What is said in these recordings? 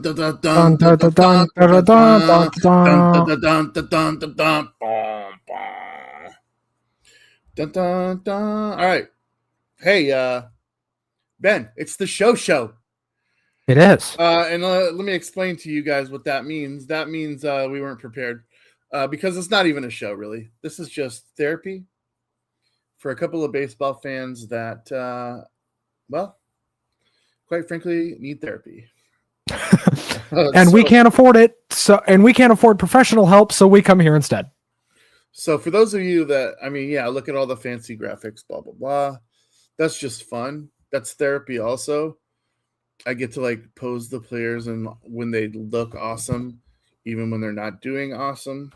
Dun, dun, Dun, dun, dun, dun, dun, dun, dun, dun, dun, dun, dun, dun, dun. dun, dun, dun, dun, dun, dun, bum, bum. Dun, dun, dun. All right. Hey, Ben, it's the show. It is. And let me explain to you guys what that means. That means we weren't prepared because it's not even a show, really. This is just therapy for a couple of baseball fans that, well, quite frankly, need therapy. And we can't afford it. And we can't afford professional help, so we come here instead. So for those of you that, look at all the fancy graphics, blah, blah, blah. That's just fun. That's therapy also. I get to like pose the players and when they look awesome, even when they're not doing awesome.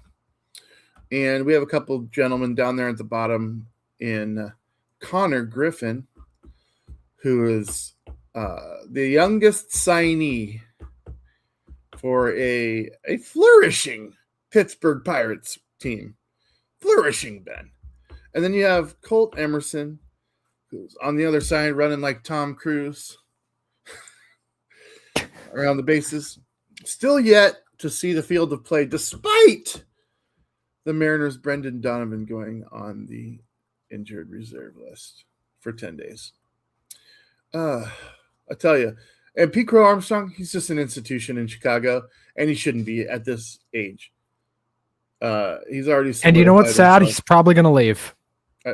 And we have a couple gentlemen down there at the bottom in Connor Griffin, who is the youngest signee for a flourishing Pittsburgh Pirates team. Flourishing, Ben. And then you have Colt Emerson, who's on the other side running like Tom Cruise around the bases. Still yet to see the field of play, despite the Mariners' Brendan Donovan going on the injured reserve list for 10 days. I tell you. And Pete Crow Armstrong, he's just an institution in Chicago, and he shouldn't be at this age. He's already. And you know what's sad? He's probably going to leave.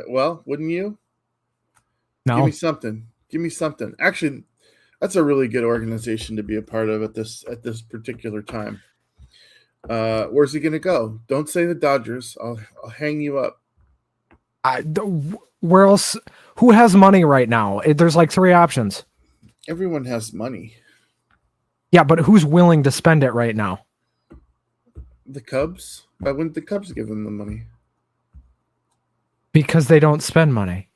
Well, wouldn't you? No. Give me something. Actually, that's a really good organization to be a part of at this particular time. Where's he going to go? Don't say the Dodgers. I'll hang you up. Where else? Who has money right now? There's like three options. Everyone has money. Yeah, but who's willing to spend it right now? The Cubs? Why wouldn't the Cubs give them the money? Because they don't spend money.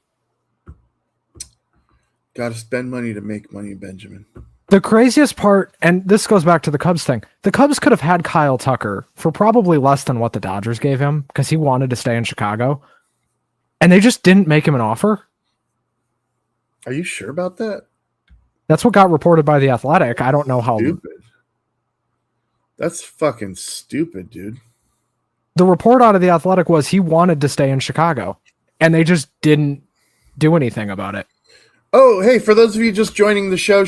Got to spend money to make money, Benjamin. The craziest part, and this goes back to the Cubs thing, the Cubs could have had Kyle Tucker for probably less than what the Dodgers gave him because he wanted to stay in Chicago. And they just didn't make him an offer. Are you sure about that? That's what got reported by The Athletic. I don't know how. Stupid. That's fucking stupid, dude. The report out of The Athletic was he wanted to stay in Chicago, and they just didn't do anything about it. Oh, hey, for those of you just joining the show,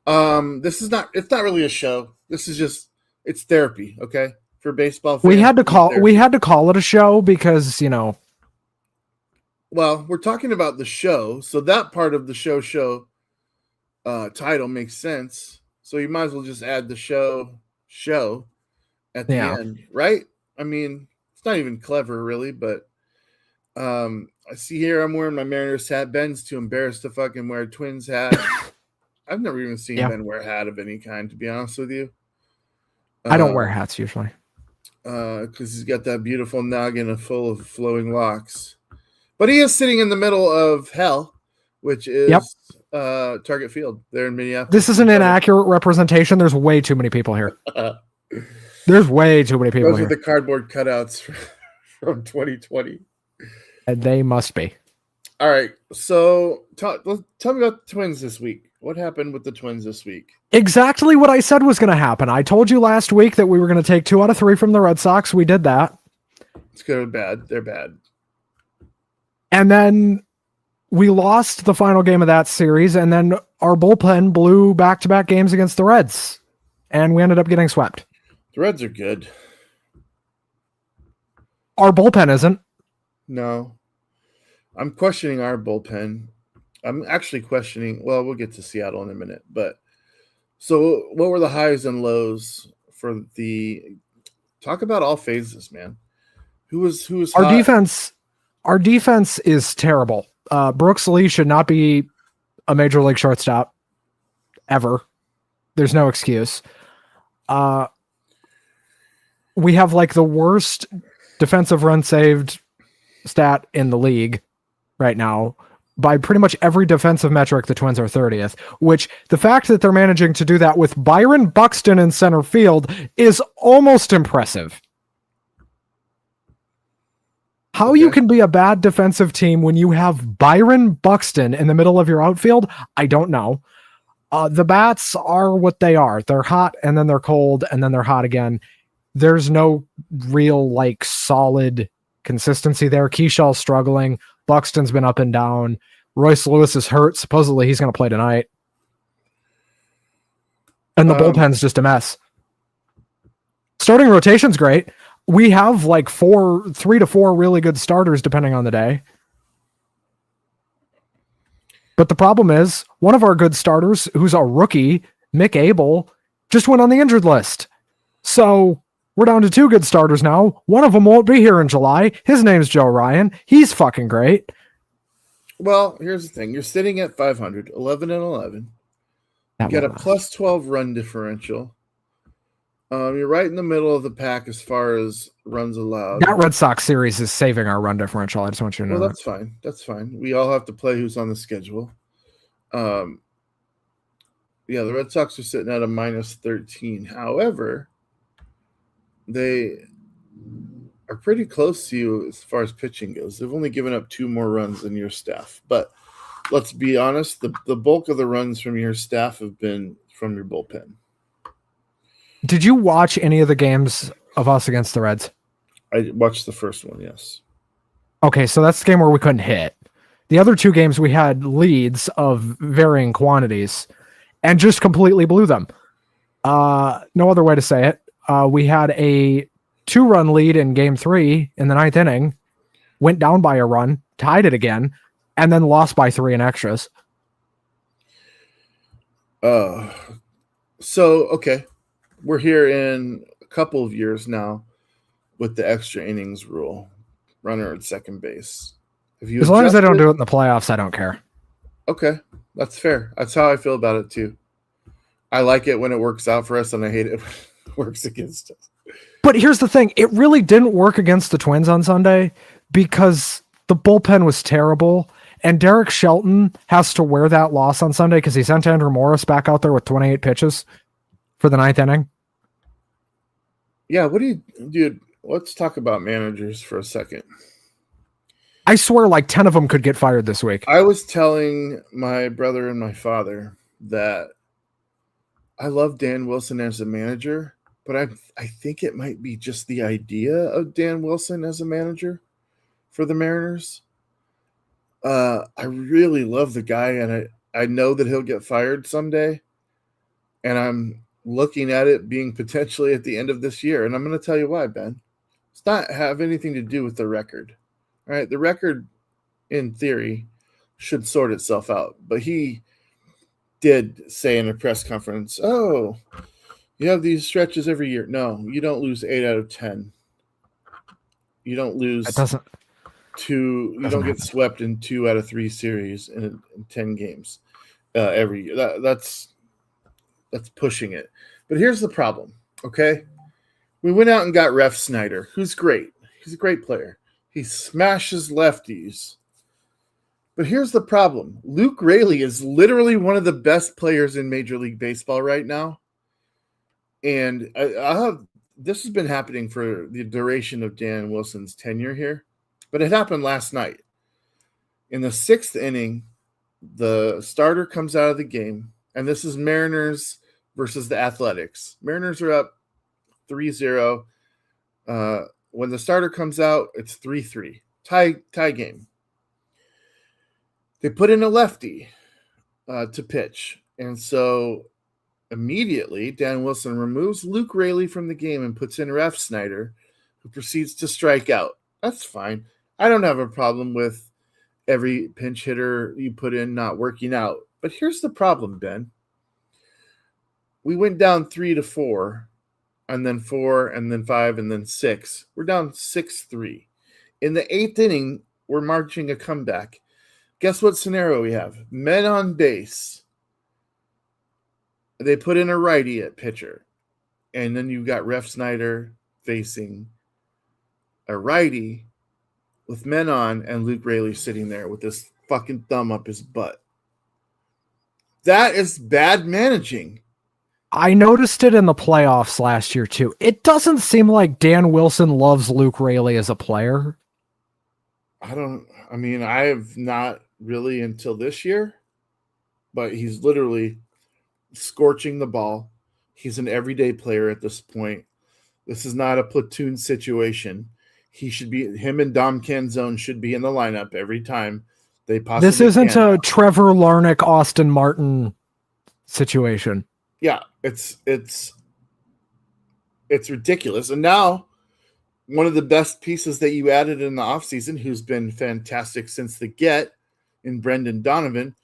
it's not really a show. This is just, it's therapy, okay? For baseball fans. We had to call it a show because, you know. Well, we're talking about the show, so that part of the show title makes sense. So you might as well just add the show at the end, right? I mean, it's not even clever, really, but I see here I'm wearing my Mariners hat. Ben's too embarrassed to fucking wear a Twins hat. I've never even seen Ben wear a hat of any kind, to be honest with you. I don't wear hats usually. Because he's got that beautiful noggin full of flowing locks. But he is sitting in the middle of hell, which is Target Field there in Minneapolis. This is an inaccurate representation. There's way too many people here. There's way too many people Those here. are the cardboard cutouts from 2020. And they must be. All right. So tell me about the Twins this week. What happened with the Twins this week? Exactly what I said was going to happen. I told you last week that we were going to take 2 out of 3 from the Red Sox. We did that. It's good or bad. They're bad. And then we lost the final game of that series. And then our bullpen blew back-to-back games against the Reds. And we ended up getting swept. The Reds are good. Our bullpen isn't. No. I'm questioning our bullpen. I'm actually questioning, well, we'll get to Seattle in a minute, but so what were the highs and lows for talk about all phases, man. Who was our hot? Our defense is terrible. Brooks Lee should not be a major league shortstop ever. There's no excuse. We have like the worst defensive run saved stat in the league right now. By pretty much every defensive metric, the Twins are 30th, which the fact that they're managing to do that with Byron Buxton in center field is almost impressive. How you can be a bad defensive team when you have Byron Buxton in the middle of your outfield, I don't know. The bats are what they are. They're hot and then they're cold and then they're hot again. There's no real like solid consistency there. Keyshell's struggling. Buxton's been up and down. Royce Lewis is hurt. Supposedly he's going to play tonight. And the bullpen's just a mess. Starting rotation's great. We have like 3 to 4 really good starters depending on the day. But the problem is, one of our good starters, who's a rookie, Mick Abel, just went on the injured list. So we're down to 2 good starters now. One of them won't be here in July. His name's Joe Ryan. He's fucking great. Well, here's the thing. You're sitting at 500, 11-11. You got a plus 12 run differential. You're right in the middle of the pack as far as runs allowed. That Red Sox series is saving our run differential. I just want you to know. Well, that's fine. That's fine. We all have to play who's on the schedule. Yeah, the Red Sox are sitting at a minus 13. However, they are pretty close to you as far as pitching goes. They've only given up 2 more runs than your staff. But let's be honest, the bulk of the runs from your staff have been from your bullpen. Did you watch any of the games of us against the Reds? I watched the first one, yes. Okay, so that's the game where we couldn't hit. The other 2 games, we had leads of varying quantities and just completely blew them. No other way to say it. We had a 2-run lead in game 3 in the 9th inning, went down by a run, tied it again, and then lost by 3 in extras. Okay. We're here in a couple of years now with the extra innings rule. Runner at second base. As long as they don't do it in the playoffs, I don't care. Okay, that's fair. That's how I feel about it too. I like it when it works out for us, and I hate it when it works against us. But here's the thing. It really didn't work against the Twins on Sunday because the bullpen was terrible, and Derek Shelton has to wear that loss on Sunday because he sent Andrew Morris back out there with 28 pitches for the 9th inning. Yeah, dude, let's talk about managers for a second. I swear like 10 of them could get fired this week. I was telling my brother and my father that I love Dan Wilson as a manager, but I think it might be just the idea of Dan Wilson as a manager for the Mariners. I really love the guy, and I know that he'll get fired someday, and I'm looking at it being potentially at the end of this year. And I'm going to tell you why, Ben. It's not have anything to do with the record. All right. The record, in theory, should sort itself out. But he did say in a press conference, oh, you have these stretches every year. No, you don't lose 8 out of 10. You don't lose you don't get swept in 2 out of 3 series in 10 games every year. That's pushing it. But here's the problem, okay? We went out and got Ref Snyder, who's great. He's a great player. He smashes lefties. But here's the problem. Luke Raley is literally one of the best players in Major League Baseball right now. And this has been happening for the duration of Dan Wilson's tenure here. But it happened last night. In the 6th inning, the starter comes out of the game. And this is Mariners versus the Athletics. Mariners are up 3-0. When the starter comes out, it's 3-3. Tie game. They put in a lefty to pitch. And so immediately, Dan Wilson removes Luke Raley from the game and puts in Ref Snyder, who proceeds to strike out. That's fine. I don't have a problem with every pinch hitter you put in not working out. But here's the problem, Ben. We went down 3-4, and then 4, and then 5, and then 6. We're down 6-3. In the 8th inning, we're marching a comeback. Guess what scenario we have? Men on base. They put in a righty at pitcher. And then you've got Ref Snyder facing a righty with men on and Luke Raley sitting there with this fucking thumb up his butt. That is bad managing. I noticed it in the playoffs last year, too. It doesn't seem like Dan Wilson loves Luke Raley as a player. I have not really until this year, but he's literally scorching the ball. He's an everyday player at this point. This is not a platoon situation. Him and Dom Canzone should be in the lineup every time they possibly This isn't can. a Trevor Larnach, Austin Martin situation. Yeah, it's ridiculous. And now one of the best pieces that you added in the offseason, who's been fantastic since the get, in Brendan Donovan.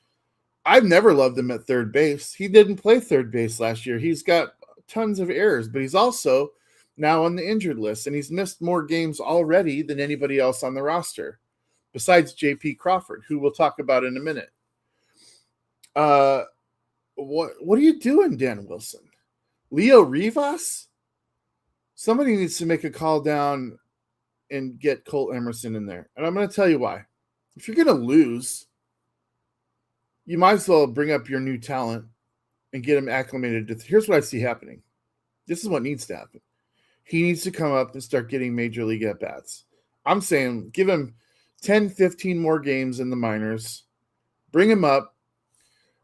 I've never loved him at third base. He didn't play third base last year. He's got tons of errors, but he's also now on the injured list, and he's missed more games already than anybody else on the roster, besides J.P. Crawford, who we'll talk about in a minute. What are you doing, Dan Wilson? Leo Rivas? Somebody needs to make a call down and get Colt Emerson in there. And I'm going to tell you why. If you're going to lose, you might as well bring up your new talent and get him acclimated. Here's what I see happening. This is what needs to happen. He needs to come up and start getting major league at-bats. I'm saying give him 10, 15 more games in the minors. Bring him up.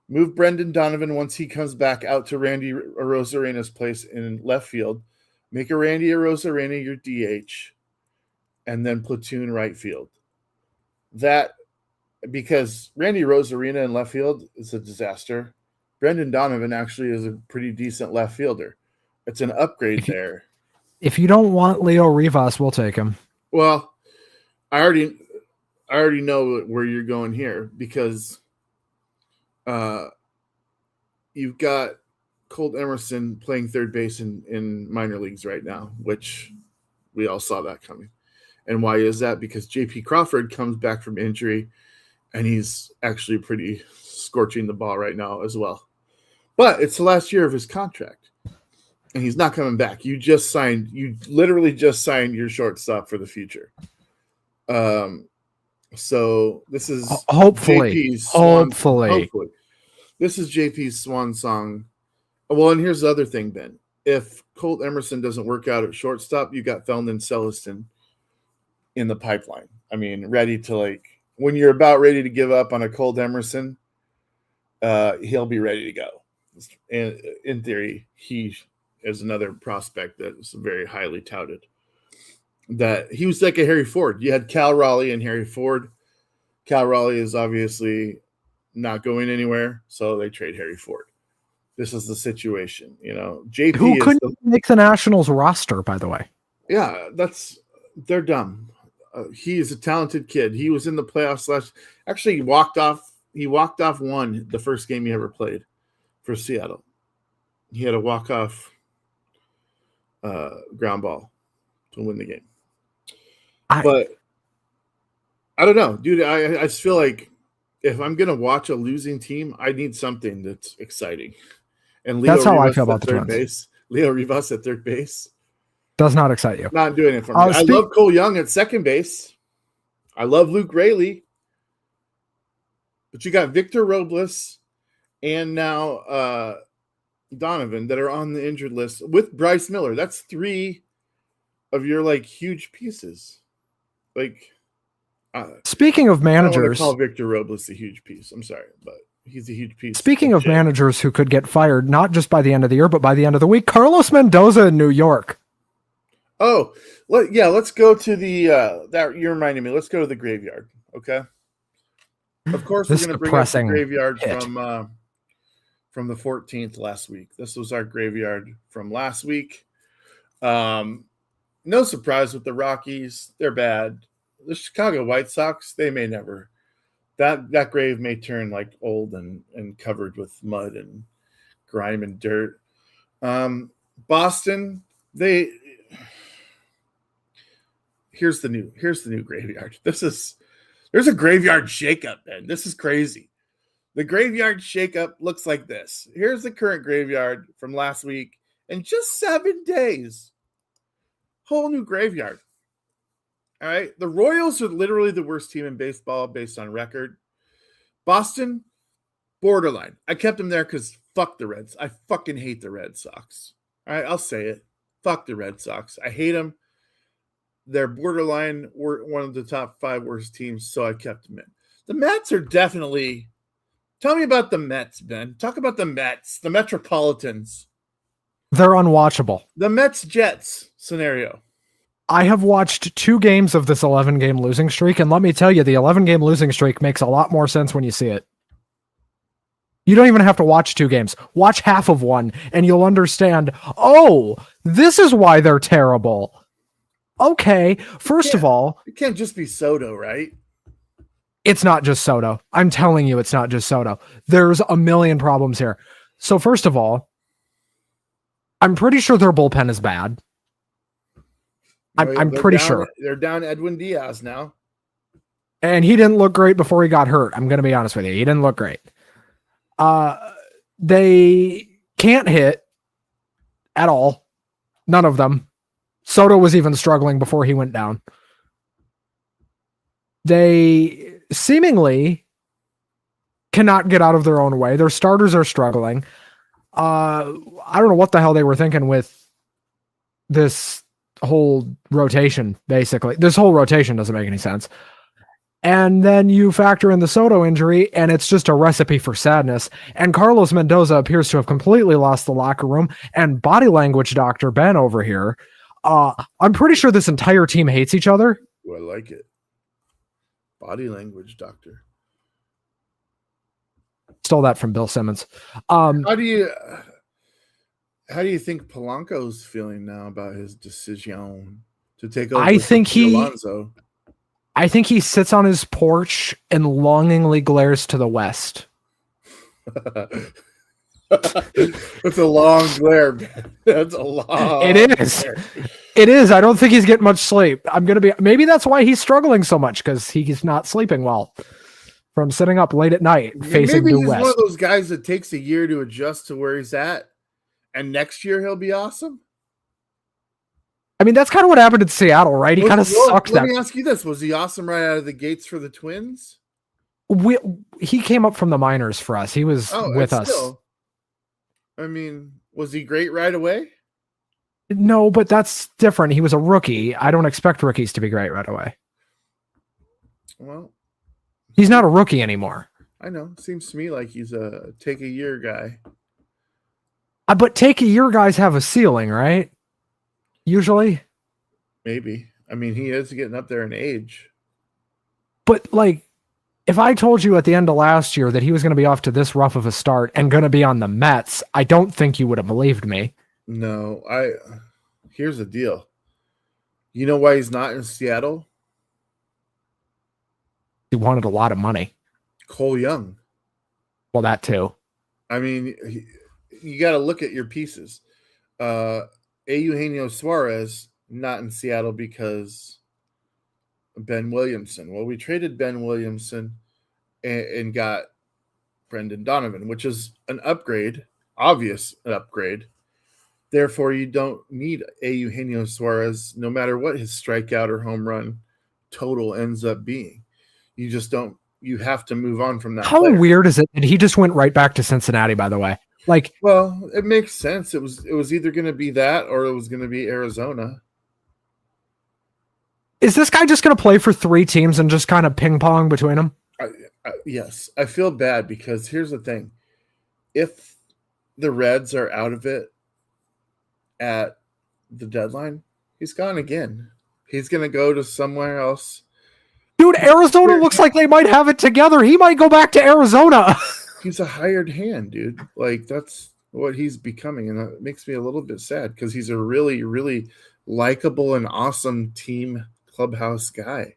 Move Brendan Donovan once he comes back out to Randy Arozarena's place in left field. Make a Randy Arozarena your DH. And then platoon right field. Because Randy Arozarena in left field is a disaster. Brendan Donovan actually is a pretty decent left fielder. It's an upgrade there. If you don't want Leo Rivas, we'll take him. Well, I already know where you're going here because you've got Colt Emerson playing third base in minor leagues right now, which we all saw that coming. And why is that? Because J.P. Crawford comes back from injury, and he's actually pretty scorching the ball right now as well. But it's the last year of his contract, and he's not coming back. You literally just signed your shortstop for the future. So this is hopefully. This is JP's swan song. Well, and here's the other thing, Ben. If Colt Emerson doesn't work out at shortstop, you got Felton Celestin in the pipeline. I mean, ready to when you're about ready to give up on a Colt Emerson, he'll be ready to go. And in theory, he is another prospect that is very highly touted. That he was like a Harry Ford. You had Cal Raleigh and Harry Ford. Cal Raleigh is obviously not going anywhere, so they trade Harry Ford. This is the situation, JP who couldn't make the Nationals roster, by the way. Yeah, they're dumb. He is a talented kid. He was in the playoffs actually, he walked off one the first game he ever played for Seattle. He had a walk-off ground ball to win the game. But I don't know, dude. I just feel like if I'm going to watch a losing team, I need something that's exciting. And that's how I feel about the Twins. Base. Leo Rivas at third base does not excite you. Not doing it for me. I love Cole Young at second base. I love Luke Raley. But you got Victor Robles and now Donovan that are on the injured list with Bryce Miller. That's three of your huge pieces. Speaking of managers, I don't want to call Victor Robles a huge piece. I'm sorry, but he's a huge piece. Speaking of managers who could get fired, not just by the end of the year, but by the end of the week, Carlos Mendoza in New York. Oh, let's go to the that you reminded me. Let's go to the graveyard, okay? Of course, we're going to bring up the graveyard from the 14th last week. This was our graveyard from last week. No surprise with the Rockies. They're bad. The Chicago White Sox, they may never. That grave may turn old and covered with mud and grime and dirt. Boston, here's the new graveyard. There's a graveyard shakeup, man. This is crazy. The graveyard shakeup looks like this. Here's the current graveyard from last week. In just 7 days, whole new graveyard. All right. The Royals are literally the worst team in baseball based on record. Boston, borderline. I kept them there because fuck the Reds. I fucking hate the Red Sox. All right. I'll say it. Fuck the Red Sox. I hate them. They're borderline one of the top 5 worst teams, so I kept them in. The Mets are definitely Tell me about the Mets, Ben. Talk about the Mets, the Metropolitans, They're unwatchable. the Mets Jets scenario. I have watched 2 games of this 11-game losing streak, and let me tell you, the 11-game losing streak makes a lot more sense when you see it. You don't even have to watch 2 games. Watch half of one, and you'll understand, oh, this is why they're terrible. Okay, first of all, It can't just be Soto, right? it's not just Soto. I'm telling you, it's not just Soto. There's a million problems here. So first of all, I'm pretty sure their bullpen is bad. I'm pretty sure. They're down Edwin Diaz now. And he didn't look great before he got hurt. I'm going to be honest with you. He didn't look great. They can't hit at all. None of them. Soto was even struggling before he went down. They seemingly cannot get out of their own way. Their starters are struggling. I don't know what the hell they were thinking with this whole rotation, basically. This whole rotation doesn't make any sense. And then you factor in the Soto injury, and it's just a recipe for sadness. And Carlos Mendoza appears to have completely lost the locker room. And body language doctor Ben over here, I'm pretty sure this entire team hates each other. Oh, I like it. Body language doctor. Stole that from Bill Simmons. How do you think Polanco's feeling now about his decision to take over? I think Alonso? I think he sits on his porch and longingly glares to the west. It's a long glare. That's a long. It is. Glare. It is. I don't think he's getting much sleep. Maybe that's why he's struggling so much, because he's not sleeping well from sitting up late at night facing Maybe due he's west. one of those guys that takes a year to adjust to where he's at, and next year he'll be awesome. I mean, that's kind of what happened in Seattle, right? He kind of sucked. Let me ask you this: was he awesome right out of the gates for the Twins? He came up from the minors for us. He was with us. Still, I mean, was he great right away? No, but that's different. He was a rookie. I don't expect rookies to be great right away. Well, he's not a rookie anymore. I know. Seems to me like he's a take a year guy. But take a year guys have a ceiling, right? Usually. Maybe. I mean, he is getting up there in age. But like, if I told you at the end of last year that he was going to be off to this rough of a start and going to be on the Mets, I don't think you would have believed me. No, here's the deal. You know why he's not in Seattle? He wanted a lot of money. Cole Young. Well, that too. I mean, you got to look at your pieces. Eugenio Suarez not in Seattle because Ben Williamson. Well, we traded Ben Williamson and got Brendan Donovan, which is an upgrade, obvious upgrade. Therefore, you don't need a Eugenio Suarez, no matter what his strikeout or home run total ends up being. You just don't. You have to move on from that. How player. weird is it that he just went right back to Cincinnati? By the way, like, well, it makes sense. It was either going to be that or it was going to be Arizona. Is this guy just going to play for 3 teams and just kind of ping pong between them? Yes, I feel bad because here's the thing: if the Reds are out of it at the deadline, he's gone again. He's going to go to somewhere else. Dude, Arizona looks like they might have it together. He might go back to Arizona. He's a hired hand, dude. Like, that's what he's becoming. And that makes me a little bit sad because he's a really, really likable and awesome team clubhouse guy.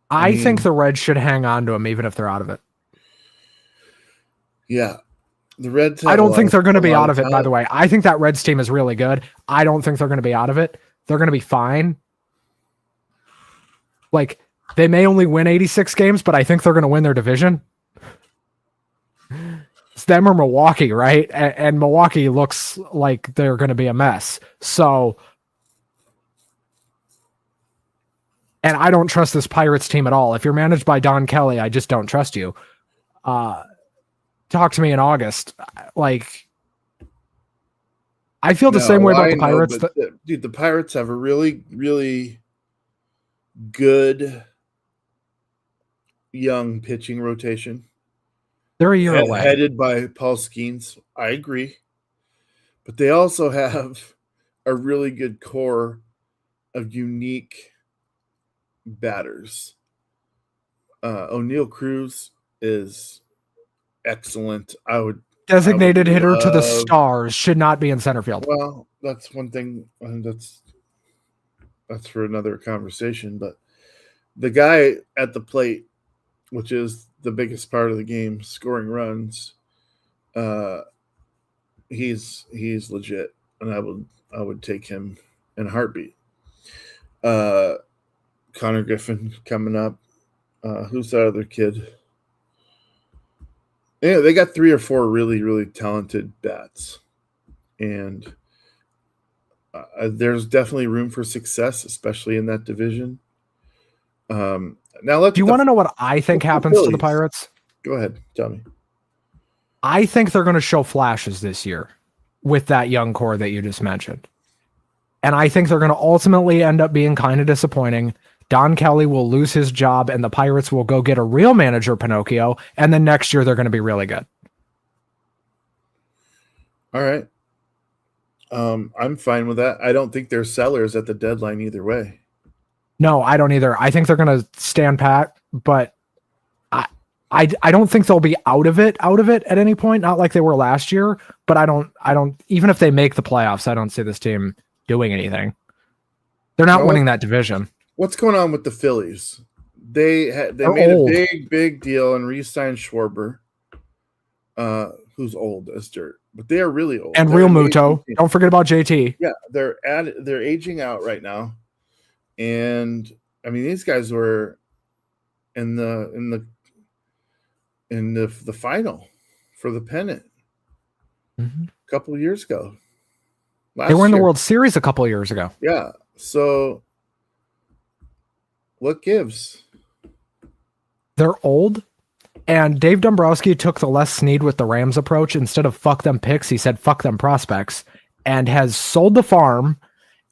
I think the Reds should hang on to him even if they're out of it. Yeah. The Reds. I don't think they're going to be out of it, by the way. I think that Reds team is really good. I don't think they're going to be out of it. They're going to be fine. Like, they may only win 86 games, but I think they're going to win their division. It's them or Milwaukee, right? And Milwaukee looks like they're going to be a mess. So, and I don't trust this Pirates team at all. If you're managed by Don Kelly, I just don't trust you. Talk to me in August. Like, I feel the same way about the Pirates. Dude, the Pirates have a really, really good young pitching rotation. They're a year away. Headed by Paul Skeens. I agree. But they also have a really good core of unique batters. O'Neal Cruz is excellent. Designated hitter to the stars, should not be in center field. Well, that's one thing. That's for another conversation. But the guy at the plate, which is the biggest part of the game, scoring runs, he's legit, and I would take him in a heartbeat. Connor Griffin coming up. Who's that other kid? Yeah, they got 3 or 4 really, really talented bats, and there's definitely room for success, especially in that division. Now, do you want to know what I think happens to the Pirates? Go ahead, tell me. I think they're going to show flashes this year with that young core that you just mentioned, and I think they're going to ultimately end up being kind of disappointing. Don Kelly will lose his job, and the Pirates will go get a real manager, Pinocchio, and then next year they're going to be really good. All right. I'm fine with that. I don't think they're sellers at the deadline either way. No, I don't either. I think they're going to stand pat, but I don't think they'll be out of it at any point. Not like they were last year, but I don't. Even if they make the playoffs, I don't see this team doing anything. They're not winning that division. What's going on with the Phillies? They made old. A big deal and re-signed Schwarber, who's old as dirt, but they are really old. And Real Muto. Don't forget about JT. Yeah, they're aging out right now, and I mean these guys were in the final for the pennant a couple of years ago. They were in the World Series a couple of years ago. Yeah, so. What gives? They're old, and Dave Dombrowski took the Les Snead with the Rams approach. Instead of fuck them picks, he said fuck them prospects, and has sold the farm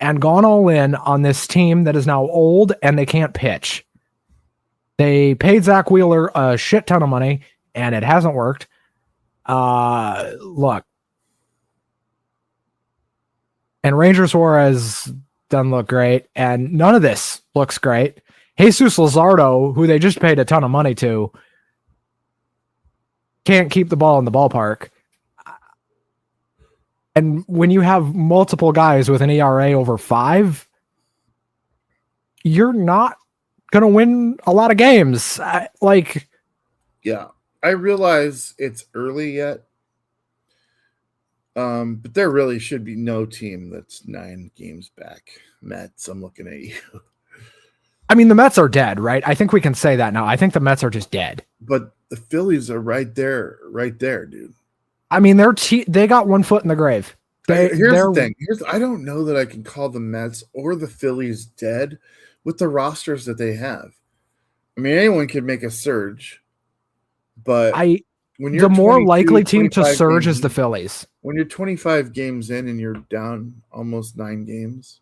and gone all in on this team that is now old and they can't pitch. They paid Zach Wheeler a shit ton of money, and it hasn't worked. Look. And Ranger Suarez doesn't look great, and none of this looks great. Jesus Luzardo, who they just paid a ton of money to, can't keep the ball in the ballpark. And when you have multiple guys with an ERA over 5, you're not going to win a lot of games. Yeah, I realize it's early yet. But there really should be no team that's 9 games back. Mets, I'm looking at you. I mean, the Mets are dead, right? I think we can say that now. I think the Mets are just dead. But the Phillies are right there, dude. I mean, they got one foot in the grave. Here's the thing. I don't know that I can call the Mets or the Phillies dead with the rosters that they have. I mean, anyone could make a surge, but when you're the more likely team to surge is the Phillies. When you're 25 games in and you're down almost 9 games.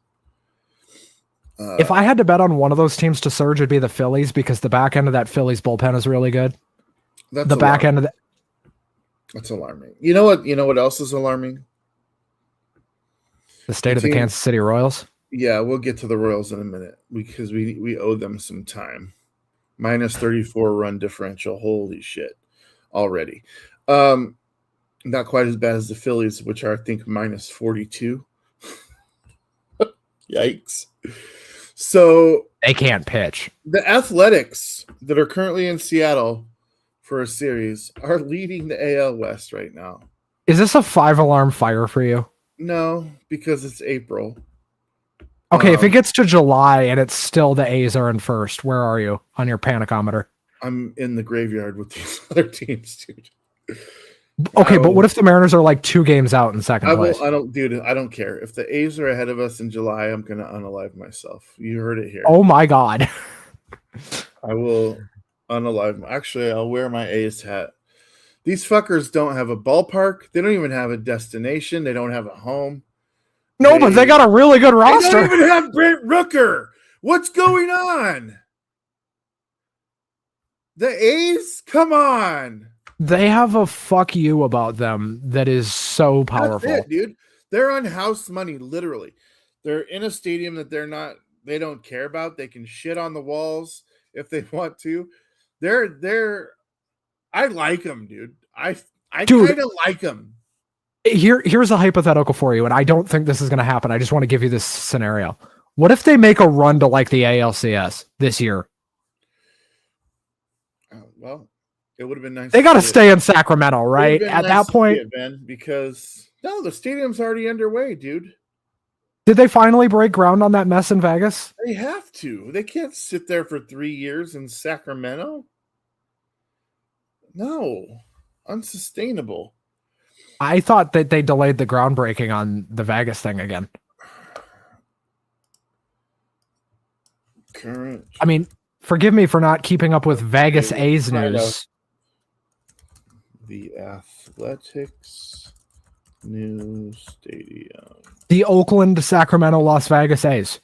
If I had to bet on one of those teams to surge, it'd be the Phillies, because the back end of that Phillies bullpen is really good. That's alarming. You know what else is alarming? The state of the Kansas City Royals. Yeah, we'll get to the Royals in a minute because we owe them some time. Minus 34 run differential. Holy shit. Already. Not quite as bad as the Phillies, which are, I think, minus 42. Yikes. So they can't pitch. The Athletics that are currently in Seattle for a series are leading the AL West right now. Is this a 5-alarm fire for you? No, because it's April. Okay, if it gets to July and it's still the A's are in first, where are you on your panicometer? I'm in the graveyard with these other teams, dude. Okay, but what if the Mariners are like 2 games out in second place? I don't care. If the A's are ahead of us in July, I'm going to unalive myself. You heard it here. Oh my God. I will unalive. Actually, I'll wear my A's hat. These fuckers don't have a ballpark. They don't even have a destination. They don't have a home. No, but they got a really good roster. They don't even have Brent Rooker. What's going on? The A's? Come on. They have a fuck you about them that is so powerful. That's it, dude. They're on house money, literally. They're in a stadium that they don't care about. They can shit on the walls if they want to. They're I like them, dude. I Dude. kind of like them. Here's a hypothetical for you, and I don't think this is going to happen. I just want to give you this scenario. What if they make a run to like the ALCS this year? Well, it would have been nice. They got to stay in Sacramento, right? At that point, Ben, because no, the stadium's already underway, dude. Did they finally break ground on that mess in Vegas? They have to. They can't sit there for 3 years in Sacramento. No, unsustainable. I thought that they delayed the groundbreaking on the Vegas thing again. Current. I mean, forgive me for not keeping up with Vegas A's news. The Athletics new stadium. The Oakland, Sacramento, Las Vegas A's.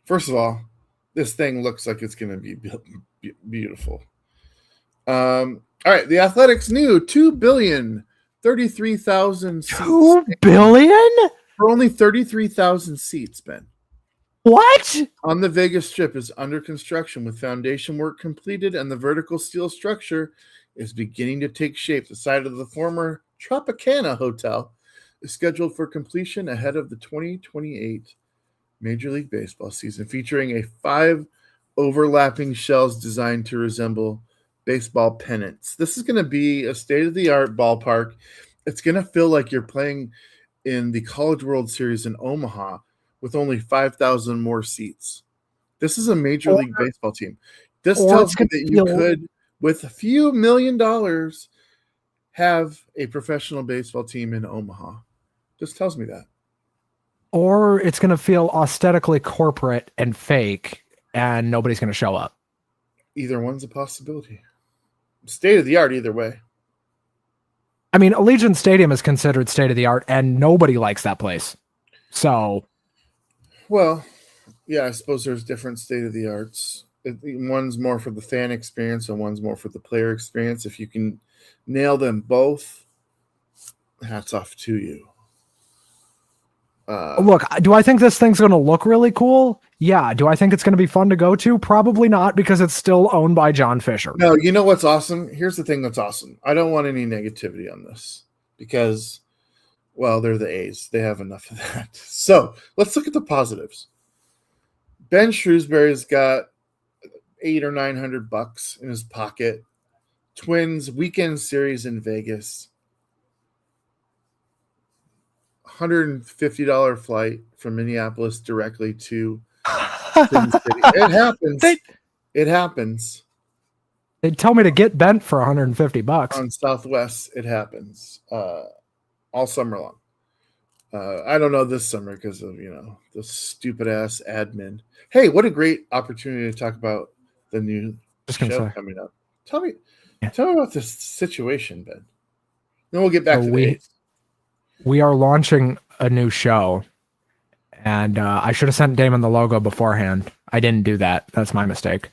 First of all, this thing looks like it's going to be beautiful. All right, the Athletics new $2 billion, 33,000 seats. $2 billion? For only 33,000 seats, Ben. What? On the Vegas Strip is under construction with foundation work completed and the vertical steel structure is beginning to take shape. The site of the former Tropicana Hotel is scheduled for completion ahead of the 2028 Major League Baseball season, featuring 5 overlapping shells designed to resemble baseball pennants. This is going to be a state-of-the-art ballpark. It's going to feel like you're playing in the College World Series in Omaha with only 5,000 more seats. This is a Major League Baseball team. This tells me that you could, with a few $1 million, have a professional baseball team in Omaha. Just tells me that. Or it's going to feel aesthetically corporate and fake, and nobody's going to show up. Either one's a possibility. State of the art either way. I mean, Allegiant Stadium is considered state of the art, and nobody likes that place. So, well, yeah, I suppose there's different state of the arts. One's more for the fan experience, and one's more for the player experience. If you can nail them both, hats off to you. Look, do I think this thing's going to look really cool? Yeah. Do I think it's going to be fun to go to? Probably not, because it's still owned by John Fisher. No, you know what's awesome? Here's the thing that's awesome. I don't want any negativity on this because, well, they're the A's. They have enough of that. So let's look at the positives. Ben Shrewsbury's got $800 or $900 in his pocket. Twins weekend series in Vegas. $150 flight from Minneapolis directly to Twin City. It happens. It happens. They tell me to get bent for $150 on Southwest. It happens all summer long. I don't know this summer because of the stupid ass admin. Hey, what a great opportunity to talk about the new show coming up. Tell me about this situation, Ben. Then we'll get back to the A's. We are launching a new show, and I should have sent Damon the logo beforehand. I didn't do that. That's my mistake.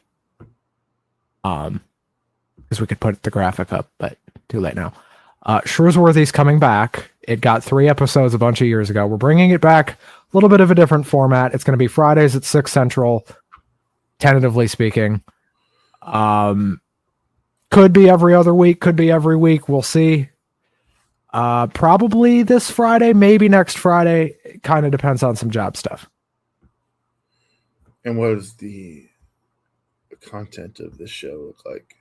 Because we could put the graphic up, but too late now. Shrewsworthy's coming back. It got 3 episodes a bunch of years ago. We're bringing it back, a little bit of a different format. It's going to be Fridays at 6 Central, tentatively speaking. Could be every other week, could be every week. We'll see. Probably this Friday, maybe next Friday. It kind of depends on some job stuff. And what does the content of this show look like?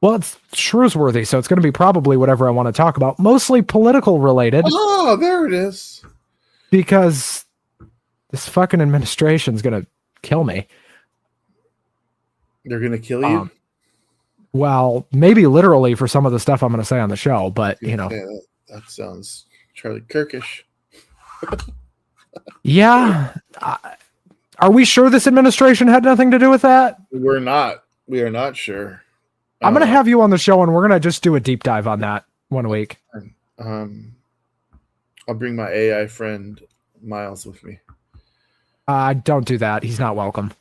Well, it's Shrewsworthy, so it's going to be probably whatever I want to talk about, mostly political related. Oh, there it is. Because this fucking administration is going to kill me. They're going to kill you? Well, maybe literally for some of the stuff I'm going to say on the show, but Yeah, that sounds Charlie Kirkish. Yeah. Are we sure this administration had nothing to do with that? We're not. We are not sure. I'm going to have you on the show, and we're going to just do a deep dive on that one week. I'll bring my AI friend Miles with me. Don't do that. He's not welcome.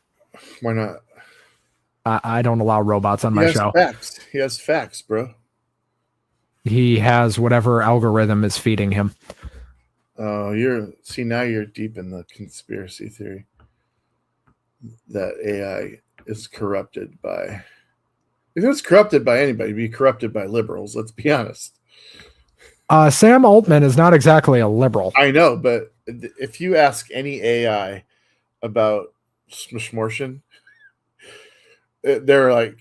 Why not? I don't allow robots on He my has show. facts. He has facts, bro. He has whatever algorithm is feeding him. Oh, now you're deep in the conspiracy theory that AI is corrupted by. If it was corrupted by anybody, it'd be corrupted by liberals. Let's be honest. Sam Altman is not exactly a liberal. I know, but if you ask any AI about Smishmortion, they're like,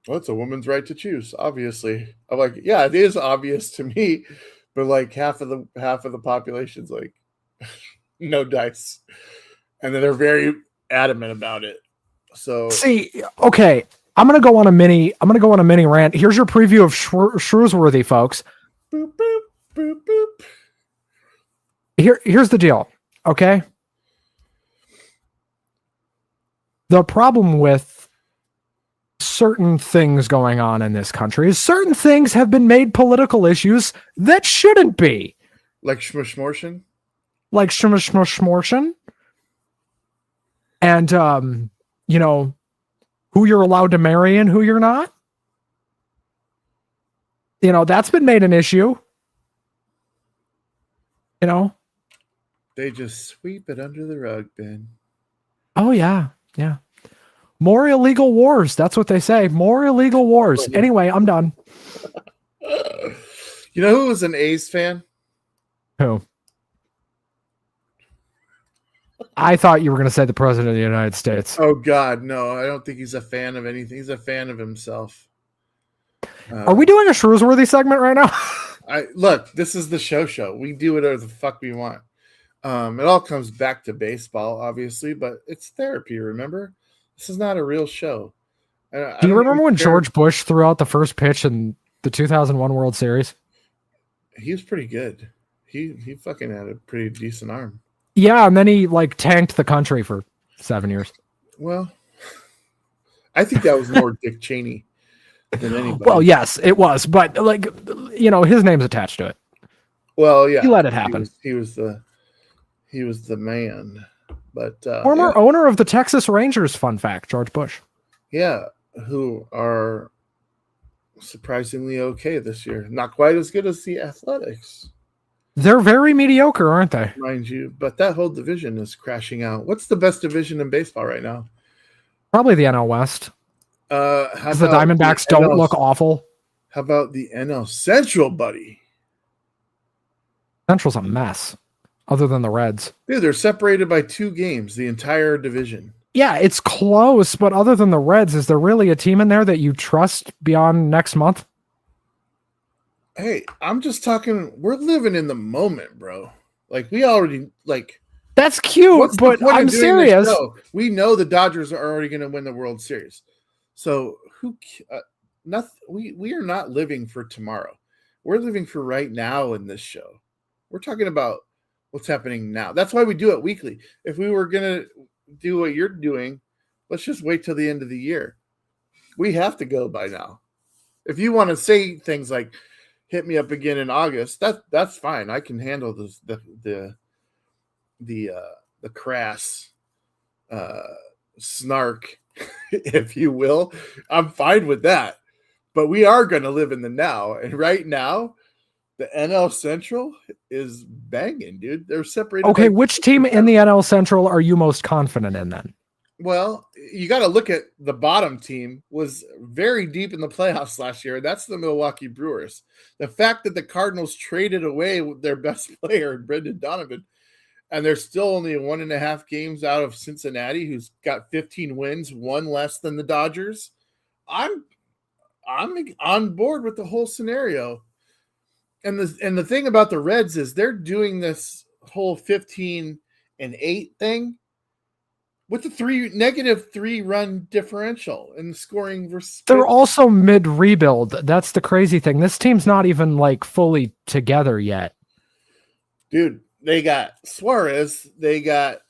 well, it's a woman's right to choose. Obviously, I'm like, yeah, it is obvious to me, but like half of the population's like, no dice, and then they're very adamant about it. So see, okay, I'm gonna go on a mini rant. Here's your preview of Shrewsworthy, folks. boop boop boop boop. Here's the deal. Okay, the problem with certain things going on in this country is certain things have been made political issues that shouldn't be. Like Smishmortion? Like Smortion. And, who you're allowed to marry and who you're not. That's been made an issue. They just sweep it under the rug, Ben. Oh, yeah. Yeah. More illegal wars. That's what they say. More illegal wars. Anyway, I'm done. You know who was an A's fan? Who? I thought you were going to say the president of the United States. Oh, God, no. I don't think he's a fan of anything. He's a fan of himself. Are we doing a Shrewsworthy segment right now? Look, this is the show. We do whatever the fuck we want. It all comes back to baseball, obviously, but it's therapy, remember? This is not a real show. Do you remember when George Bush threw out the first pitch in the 2001 World Series? He was pretty good. He fucking had a pretty decent arm. Yeah, and then he tanked the country for 7 years. Well, I think that was more Dick Cheney than anybody. Well, yes, it was, but his name's attached to it. Well, yeah, he let it happen. He was the man. But former owner of the Texas Rangers, fun fact, George Bush. Yeah, who are surprisingly okay this year. Not quite as good as the Athletics. They're very mediocre, aren't they? Mind you, but that whole division is crashing out. What's the best division in baseball right now? Probably the NL West. Because the Diamondbacks don't look awful. How about the NL Central, buddy? Central's a mess, other than the Reds. Dude, they're separated by 2 games, the entire division. Yeah, it's close, but other than the Reds, is there really a team in there that you trust beyond next month? Hey, I'm just talking, we're living in the moment, bro. Like, we already, that's cute, but I'm serious. We know the Dodgers are already going to win the World Series. So, we are not living for tomorrow. We're living for right now in this show. We're talking about what's happening now. That's why we do it weekly. If we were going to do what you're doing, let's just wait till the end of the year. We have to go by now. If you want to say things like, hit me up again in August, that's fine. I can handle the crass snark, if you will. I'm fine with that. But we are going to live in the now. And right now, the NL Central is banging, dude. They're separated. Okay, which team in the NL Central are you most confident in then? Well, you got to look at the bottom team was very deep in the playoffs last year. That's the Milwaukee Brewers. The fact that the Cardinals traded away their best player, Brendan Donovan, and they're still only 1.5 games out of Cincinnati, who's got 15 wins, 1 less than the Dodgers. I'm on board with the whole scenario. And the thing about the Reds is they're doing this whole 15-8 thing with the -3 run differential in scoring versus. They're also mid rebuild. That's the crazy thing. This team's not even fully together yet. Dude, they got Suarez. They got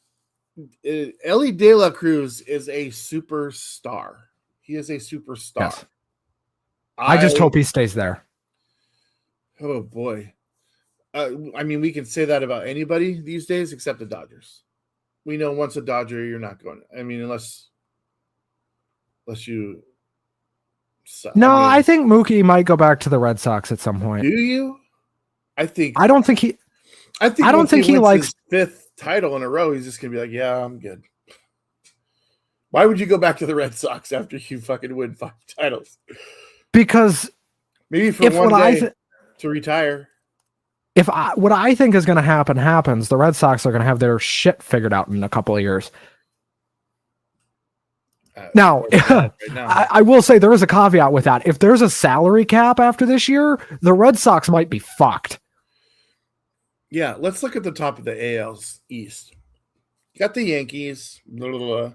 Ellie De La Cruz is a superstar. He is a superstar. Yes. I just hope he stays there. Oh boy. I mean, we can say that about anybody these days except the Dodgers. We know once a Dodger, you're not going. I mean, unless unless you. No, I think Mookie might go back to the Red Sox at some point. Do you? I think. I don't think he. I don't once think he wins likes his 5th title in a row. He's just gonna be like, yeah, I'm good. Why would you go back to the Red Sox after you fucking win 5 titles? Because maybe for one day to retire. What I think is going to happen happens, the Red Sox are going to have their shit figured out in a couple of years. Now, I will say there is a caveat with that. If there's a salary cap after this year, the Red Sox might be fucked. Yeah, let's look at the top of the AL East. You got the Yankees. Blah, blah, blah.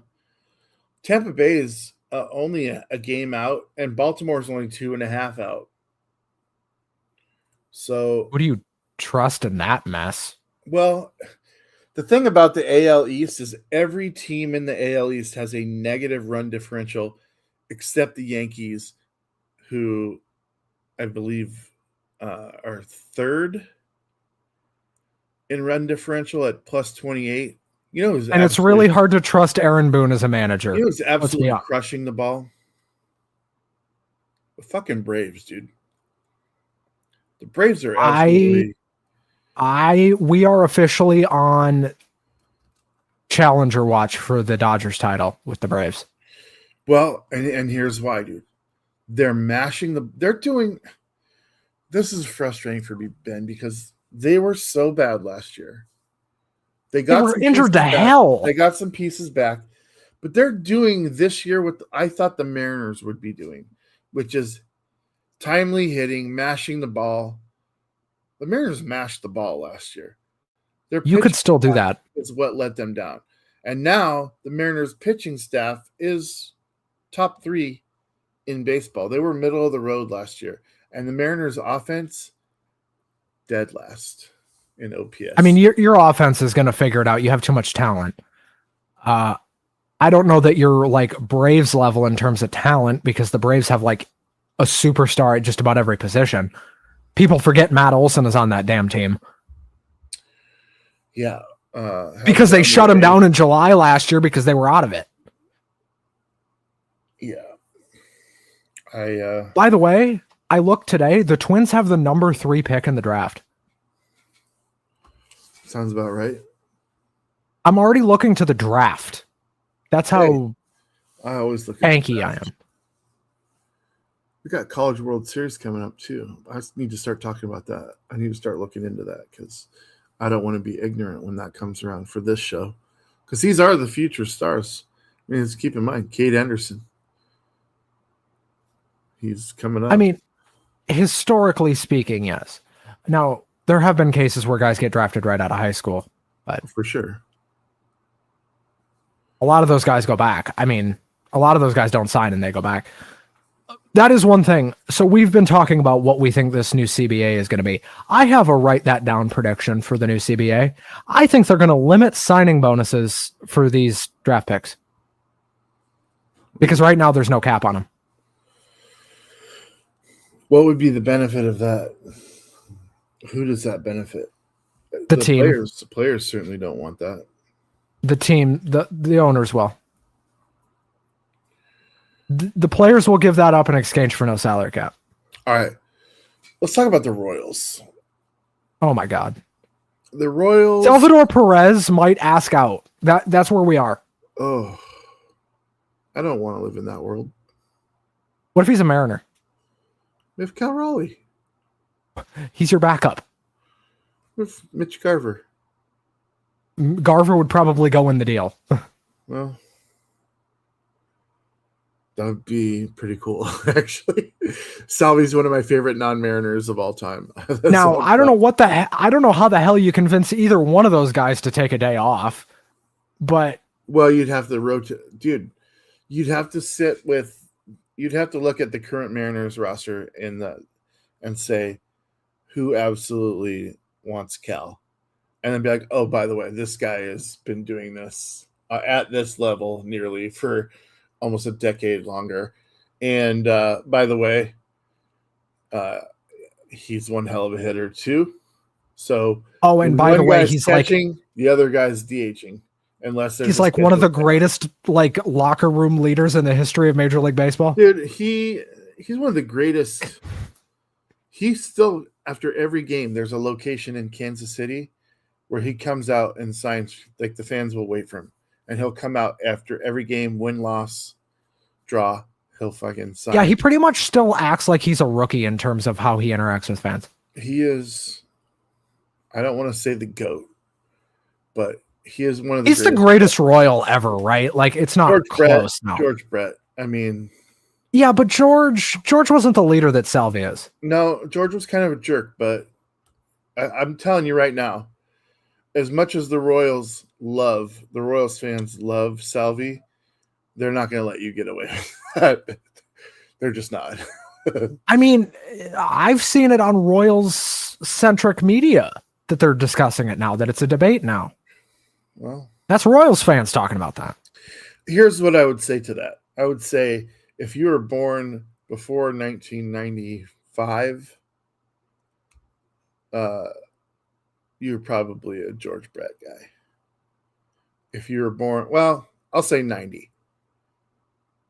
Tampa Bay is only a game out, and Baltimore's only 2.5 out. So, what do you trust in that mess? Well, the thing about the AL East is every team in the AL East has a negative run differential, except the Yankees, who I believe are 3rd in run differential at plus 28. And it's really hard to trust Aaron Boone as a manager. Who's absolutely crushing the ball? The fucking Braves, dude. The Braves are absolutely. We are officially on challenger watch for the Dodgers title with the Braves. Well, and here's why, dude. They're mashing they're doing. This is frustrating for me, Ben, because they were so bad last year. They were injured to hell. They got some pieces back, but they're doing this year what I thought the Mariners would be doing, which is timely hitting, mashing the ball. The Mariners mashed the ball last year. You could still do that. Is what let them down. And now the Mariners pitching staff is top 3 in baseball. They were middle of the road last year. And the Mariners offense, dead last in OPS. I mean, your offense is going to figure it out. You have too much talent. I don't know that you're like Braves level in terms of talent, because the Braves have like a superstar at just about every position. People forget Matt Olson is on that damn team. Yeah. Because they shut him down in July last year because they were out of it. Yeah. By the way, I looked today. The Twins have the number 3 pick in the draft. Sounds about right. I'm already looking to the draft. That's how I always look tanky I am. We got College World Series coming up too. I need to start talking about that. I need to start looking into that because I don't want to be ignorant when that comes around for this show. Because these are the future stars. I mean, let's keep in mind, Cade Anderson. He's coming up. I mean, historically speaking, yes. Now, there have been cases where guys get drafted right out of high school, but for sure. A lot of those guys go back. I mean, a lot of those guys don't sign and they go back. That is one thing. So we've been talking about what we think this new CBA is going to be. I have a write that down prediction for the new CBA. I think they're going to limit signing bonuses for these draft picks. Because right now there's no cap on them. What would be the benefit of that? Who does that benefit? The team. The players certainly don't want that. The team, the owners will. The players will give that up in exchange for no salary cap. All right. Let's talk about the Royals. Oh, my God. The Royals. Salvador Perez might ask out. That's where we are. Oh. I don't want to live in that world. What if he's a Mariner? If Cal Raleigh. He's your backup. With Mitch Garver. Garver would probably go in the deal. Well, that would be pretty cool, actually. Salvy's one of my favorite non-Mariners of all time. Now, I don't know I don't know how the hell you convince either one of those guys to take a day off, but well, you'd have to rotate, dude. You'd have to look at the current Mariners roster and say who absolutely wants Cal, and then be like, oh, by the way, this guy has been doing this at this level nearly for almost a decade longer. And by the way, he's one hell of a hitter too. So and by the way, he's catching, the other guy's DHing. unless there's He's a like one of the scheduled- greatest like locker room leaders in the history of Major League Baseball. Dude, he's one of the greatest. He's still, after every game, there's a location in Kansas City where he comes out and signs. Like the fans will wait for him, and he'll come out after every game, win, loss, draw. He'll fucking sign. Yeah, he pretty much still acts like he's a rookie in terms of how he interacts with fans. He is. I don't want to say the GOAT, but he is one of the. He's the greatest Royal ever, right? Like it's not close now. George Brett. I mean, yeah, but George wasn't the leader that Salvi is. no, George was kind of a jerk, but I'm telling you right now, as much as the Royals fans love Salvi, they're not going to let you get away with that. They're just not. I mean, I've seen it on Royals-centric media that they're discussing it now, that it's a debate now. Well, that's Royals fans talking about that. Here's what I would say to that. I would say if you were born before 1995, you're probably a George Brett guy. If you were born, well, I'll say 90.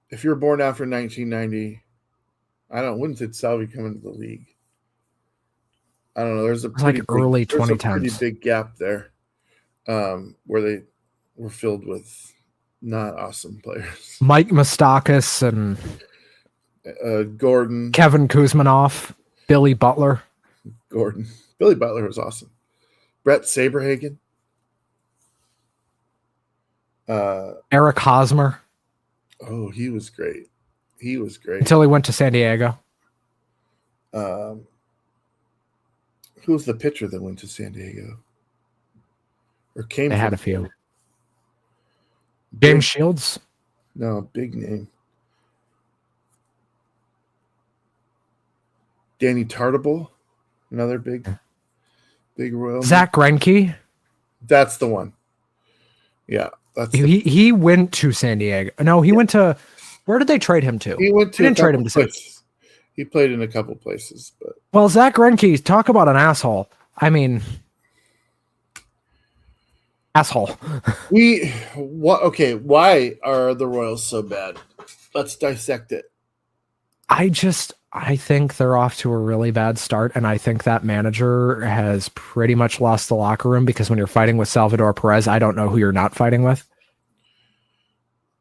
If you're born after 1990, when did Salvi come into the league? I don't know. There's a pretty early 2010s. Pretty big gap there, where they were filled with not awesome players. Mike Moustakas and Gordon, Kevin Kuzminoff, Billy Butler. Billy Butler was awesome. Brett Saberhagen, Eric Hosmer. Oh, he was great. Until he went to San Diego. Who was the pitcher that went to San Diego? Or came? They had a few. James Shields? No, big name. Danny Tartable, another big Royal. Zach Greinke? That's the one. Yeah. He went to San Diego. No, he went to. Where did they trade him to? He went to. They didn't trade him to places. He played in a couple places, but well, Zach Greinke, talk about an asshole. I mean, asshole. Okay, why are the Royals so bad? Let's dissect it. I think they're off to a really bad start, and I think that manager has pretty much lost the locker room because when you're fighting with Salvador Perez, I don't know who you're not fighting with.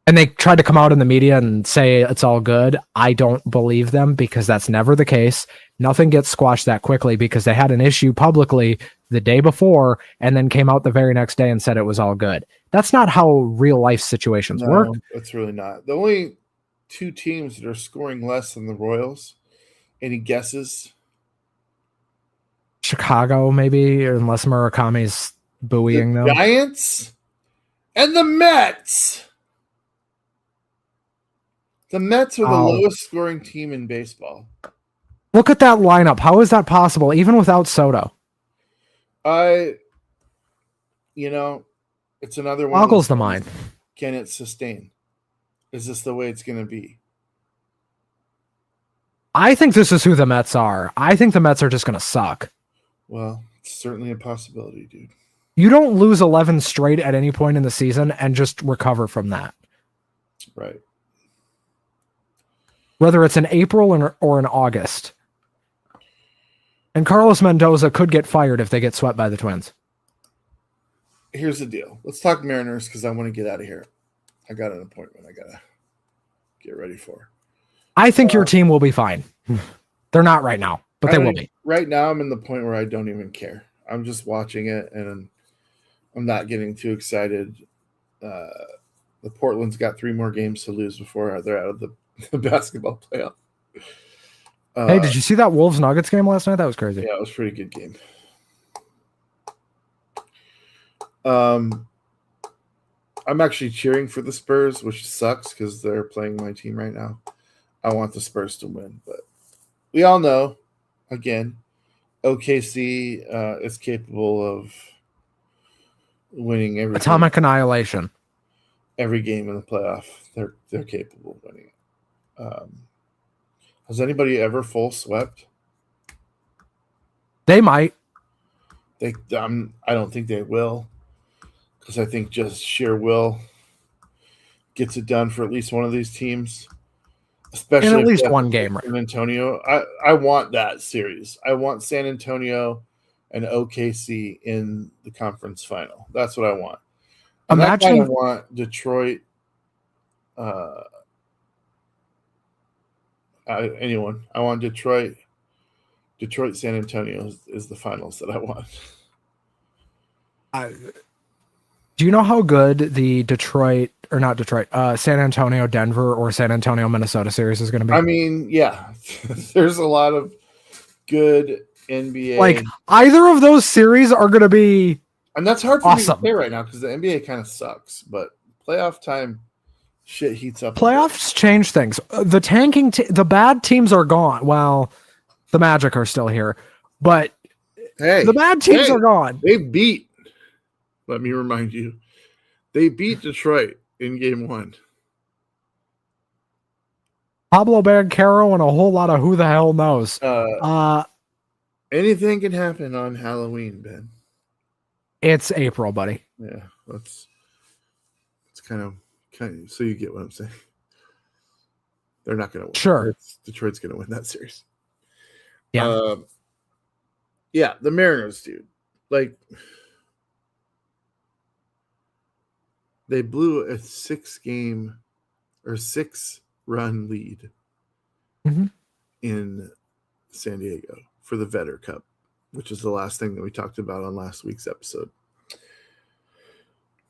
And they tried to come out in the media and say it's all good. I don't believe them because that's never the case. Nothing gets squashed that quickly because they had an issue publicly the day before and then came out the very next day and said it was all good. That's not how real life situations work. That's really not. The only two teams that are scoring less than the Royals. Any guesses? Chicago, maybe, unless Murakami's buoying them. Giants and the Mets. The Mets are the lowest scoring team in baseball. Look at that lineup. How is that possible, even without Soto? It's another one. Boggles the mind. Can it sustain? Is this the way it's going to be? I think this is who the Mets are. I think the Mets are just going to suck. Well, it's certainly a possibility, dude. You don't lose 11 straight at any point in the season and just recover from that. Right. Whether it's in April or in August. And Carlos Mendoza could get fired if they get swept by the Twins. Here's the deal. Let's talk Mariners because I want to get out of here. I got an appointment I got to get ready for. I think your team will be fine. They're not right now, but they will be. Right now, I'm in the point where I don't even care. I'm just watching it, and I'm not getting too excited. The Portland's got 3 more games to lose before they're out of the basketball playoff. Hey, did you see that Wolves Nuggets game last night? That was crazy. Yeah, it was a pretty good game. I'm actually cheering for the Spurs, which sucks because they're playing my team right now. I want the Spurs to win, but we all know, again, OKC is capable of winning every Atomic Annihilation. Every game in the playoff. They're capable of winning it. Has anybody ever full swept? They might. I don't think they will. because I think just sheer will gets it done for at least one of these teams, especially In at if least they have one to play game. San Antonio. I want that series. I want San Antonio and OKC in the conference final. That's what I want. And I kind of Imagine want Detroit. Anyone. I want Detroit. Detroit San Antonio is the finals that I want. do you know how good the San Antonio, Denver, or San Antonio, Minnesota series is going to be? I mean, yeah, there's a lot of good NBA. Like, either of those series are going to be and that's hard for me to awesome. say right now because the NBA kind of sucks. But playoff time, shit heats up. Playoffs change things. The tanking, the bad teams are gone. Well, the Magic are still here, but Hey, the bad teams are gone. They beat. Let me remind you, they beat Detroit in Game 1. Pablo Banchero and a whole lot of who the hell knows. Anything can happen on Halloween, Ben. It's April, buddy. Yeah, it's kind of so you get what I'm saying. They're not going to win. Sure. Detroit's going to win that series. Yeah. Yeah, the Mariners, dude. Like, they blew a 6-run lead in San Diego for the Vetter Cup, which is the last thing that we talked about on last week's episode.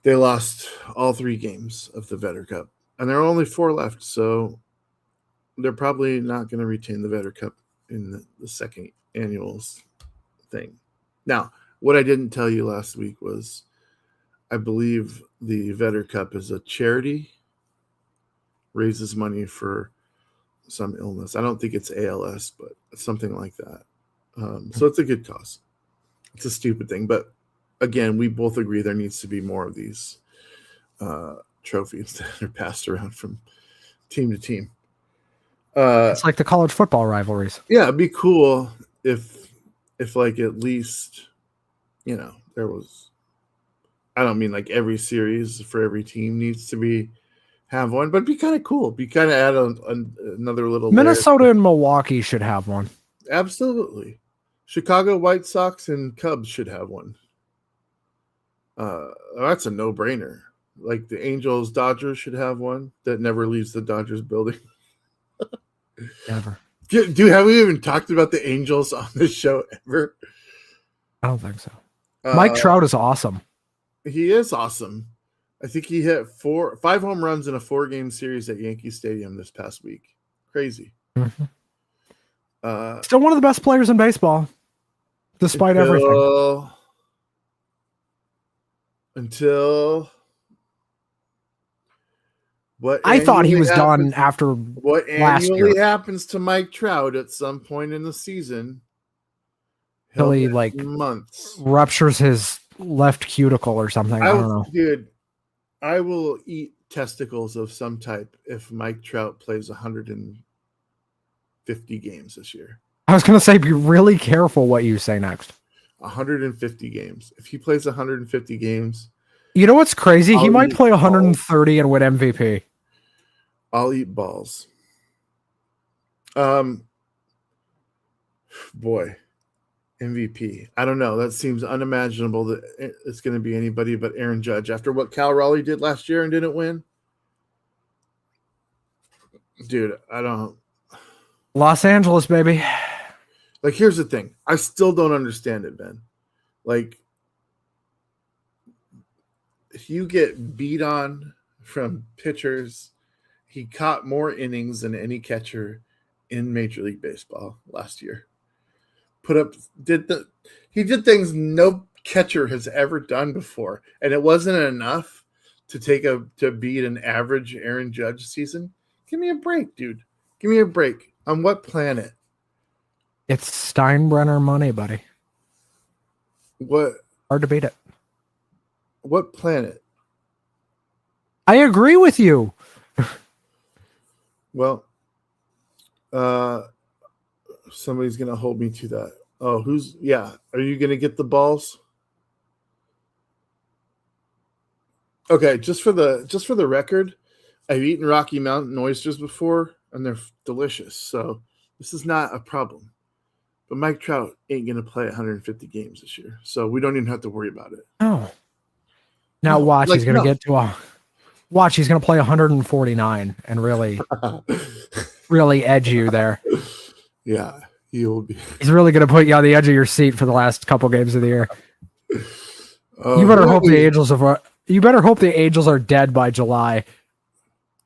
They lost all 3 games of the Vetter Cup, and there are only 4 left, so they're probably not going to retain the Vetter Cup in the second annuals thing. Now, what I didn't tell you last week was I believe the Vetter Cup is a charity, raises money for some illness. I don't think it's ALS, but it's something like that. So it's a good cause. It's a stupid thing, but again, we both agree there needs to be more of these trophies that are passed around from team to team. It's like the college football rivalries. Yeah, it'd be cool if like at least, there was, I don't mean like every series for every team needs to have one, but it'd be kind of cool. Be kind of add another little Minnesota layer. and Milwaukee should have one. Absolutely. Chicago White Sox and Cubs should have one. That's a no-brainer. Like the Angels, Dodgers should have one that never leaves the Dodgers building. Never. Dude, have we even talked about the Angels on this show ever? I don't think so. Mike Trout is awesome. He is awesome. I think he hit 5 home runs in a 4-game series at Yankee Stadium this past week. Crazy. Mm-hmm. Still one of the best players in baseball, despite everything. Until what I thought he was done after what annually happens to Mike Trout at some point in the season. Till he months ruptures his left cuticle or something. I don't know. Dude, I will eat testicles of some type if Mike Trout plays 150 games this year. I was going to say, be really careful what you say next. 150 games. If he plays 150 games, you know what's crazy? He might play 130 and win MVP. I'll eat balls. Boy, MVP. I don't know. That seems unimaginable that it's going to be anybody but Aaron Judge after what Cal Raleigh did last year and didn't win. Dude, I don't. Los Angeles, baby. Like, here's the thing. I still don't understand it, Ben. Like, if you get beat on from pitchers, he caught more innings than any catcher in Major League Baseball last year. He did things no catcher has ever done before, and it wasn't enough to beat an average Aaron Judge season. Give me a break, dude. Give me a break. On what planet? It's Steinbrenner money, buddy. What? Hard to beat it. What planet? I agree with you. Well, somebody's going to hold me to that. Oh, are you going to get the balls? Okay, just for the record, I've eaten Rocky Mountain oysters before, and they're delicious. So this is not a problem. But Mike Trout ain't gonna play 150 games this year, so we don't even have to worry about it. Oh. Now No, watch, like, he's gonna no. get to a watch, he's gonna play 149 and really edge you there. Yeah, he will be. He's really gonna put you on the edge of your seat for the last couple games of the year. You better hope the Angels are dead by July.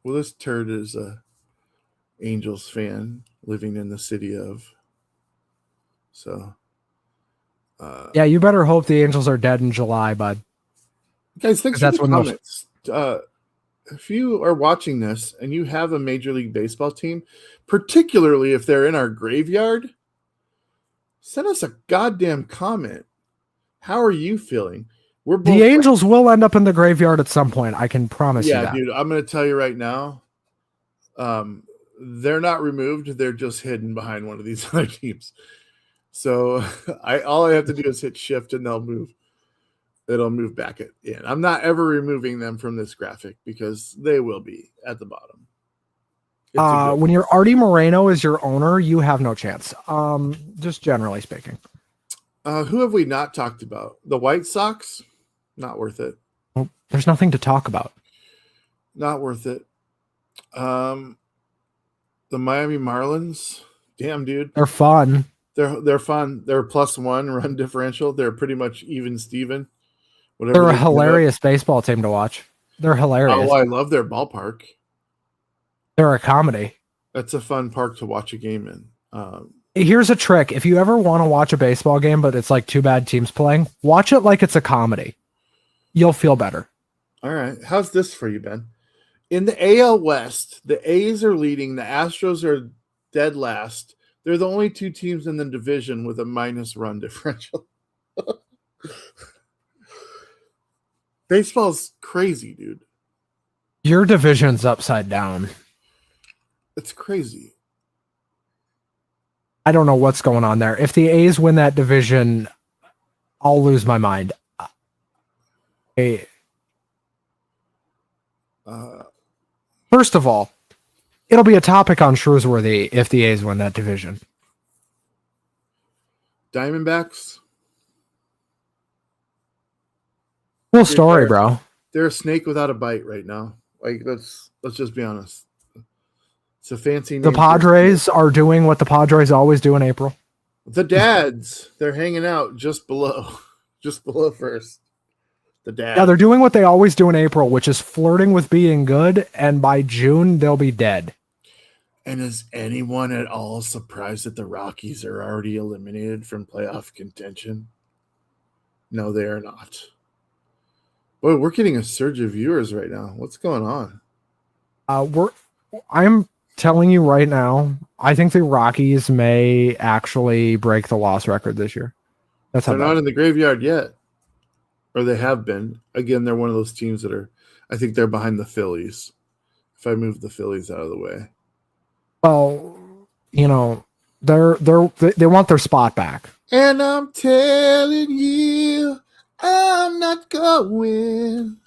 Well, this turd is a Angels fan living in the city of. So, Yeah, you better hope the Angels are dead in July, bud. guys, thanks for That's the when comments. If you are watching this and you have a Major League Baseball team, particularly if they're in our graveyard, send us a goddamn comment. How are you feeling? We're both The Angels will end up in the graveyard at some point. I can promise you that. Yeah, dude, I'm going to tell you right now. They're not removed. They're just hidden behind one of these other teams. So all I have to do is hit shift and they'll move. It'll move back in. I'm not ever removing them from this graphic because they will be at the bottom. When you're Artie Moreno is your owner, you have no chance. Just generally speaking. Who have we not talked about? The White Sox? Not worth it. Well, there's nothing to talk about. Not worth it. The Miami Marlins? Damn, dude. They're fun. They're fun. They're +1 run differential. They're pretty much even Steven. They're a hilarious baseball team to watch. They're hilarious. Oh, I love their ballpark. They're a comedy. That's a fun park to watch a game in. Here's a trick. If you ever want to watch a baseball game, but it's like two bad teams playing, watch it like it's a comedy. You'll feel better. All right. How's this for you, Ben? In the AL West, the A's are leading. The Astros are dead last. They're the only two teams in the division with a minus run differential. Baseball's crazy, dude. Your division's upside down. It's crazy. I don't know what's going on there. If the A's win that division, I'll lose my mind. First of all, it'll be a topic on Shrewsbury if the A's win that division. Diamondbacks? Cool story, bro. They're a snake without a bite right now. Like, let's just be honest. It's a fancy name. The Padres are doing what the Padres always do in April. The dads, they're hanging out just below first. The dads. Yeah, they're doing what they always do in April, which is flirting with being good, and by June, they'll be dead. And is anyone at all surprised that the Rockies are already eliminated from playoff contention? No, they are not. Boy, we're getting a surge of viewers right now. What's going on? I'm telling you right now, I think the Rockies may actually break the loss record this year. That's how they're not in the graveyard yet. Or they have been. Again, they're one of those teams that are, I think they're behind the Phillies. If I move the Phillies out of the way. Well, you know, they want their spot back. And I'm telling you, I'm not going.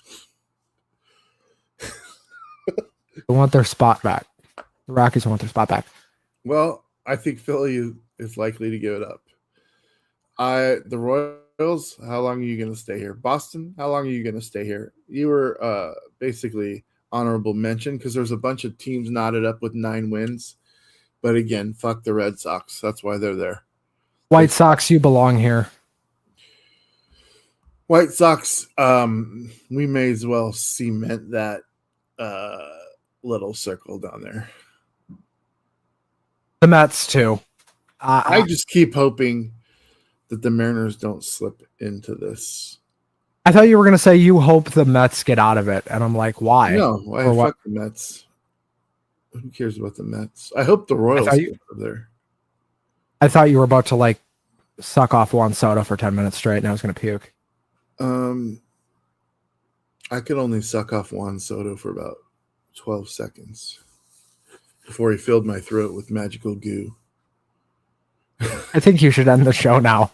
They want their spot back. The Rockies want their spot back. Well, I think Philly is likely to give it up. The Royals, how long are you going to stay here? Boston, how long are you going to stay here? You were basically honorable mention because there's a bunch of teams knotted up with 9 wins. But again, fuck the Red Sox. That's why they're there. White Sox, you belong here. White Sox, we may as well cement that little circle down there. The Mets, too. I just keep hoping that the Mariners don't slip into this. I thought you were going to say you hope the Mets get out of it. And I'm like, why? No, fuck the Mets. Who cares about the Mets? I hope the Royals get out of there. I thought you were about to, like, suck off Juan Soto for 10 minutes straight and I was going to puke. I could only suck off Juan Soto for about 12 seconds before he filled my throat with magical goo. I think you should end the show now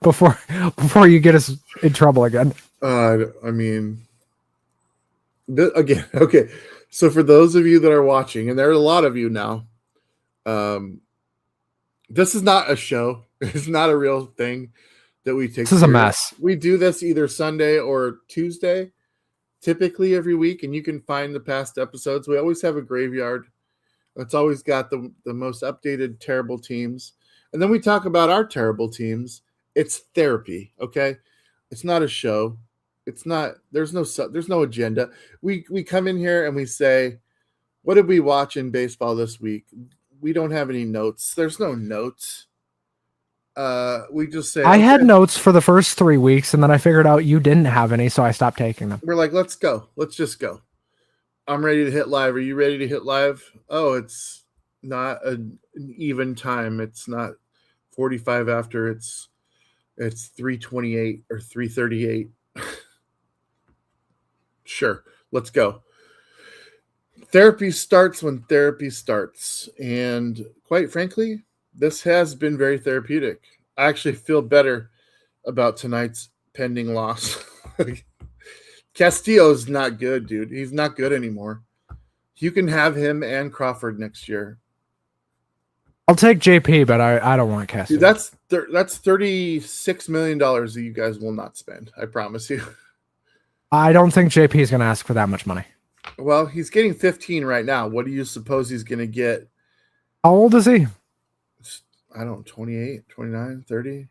before you get us in trouble again. I mean, again, okay. So for those of you that are watching, and there are a lot of you now, this is not a show. It's not a real thing that we take. This is a mess. We do this either Sunday or Tuesday, typically every week, and you can find the past episodes. We always have a graveyard. It's always got the most updated terrible teams, and then we talk about our terrible teams. It's therapy, okay? It's not a show. It's not. There's no agenda. We come in here and we say, what did we watch in baseball this week? We don't have any notes. There's no notes. We just say, I had notes for the first 3 weeks, and then I figured out you didn't have any, so I stopped taking them. We're like, let's go. Let's just go. I'm ready to hit live. Are you ready to hit live? Oh, it's not an even time. It's not 45 after. It's 3:28 or 3:38. Sure, let's go. Therapy starts when therapy starts. And quite frankly, this has been very therapeutic. I actually feel better about tonight's pending loss. Castillo's not good, dude. He's not good anymore. You can have him and Crawford next year. I'll take JP, but I don't want Castillo. Dude, that's $36 million that you guys will not spend. I promise you. I don't think JP is going to ask for that much money. Well, he's getting 15 right now. What do you suppose he's going to get? How old is he? I don't know, 28, 29, 30?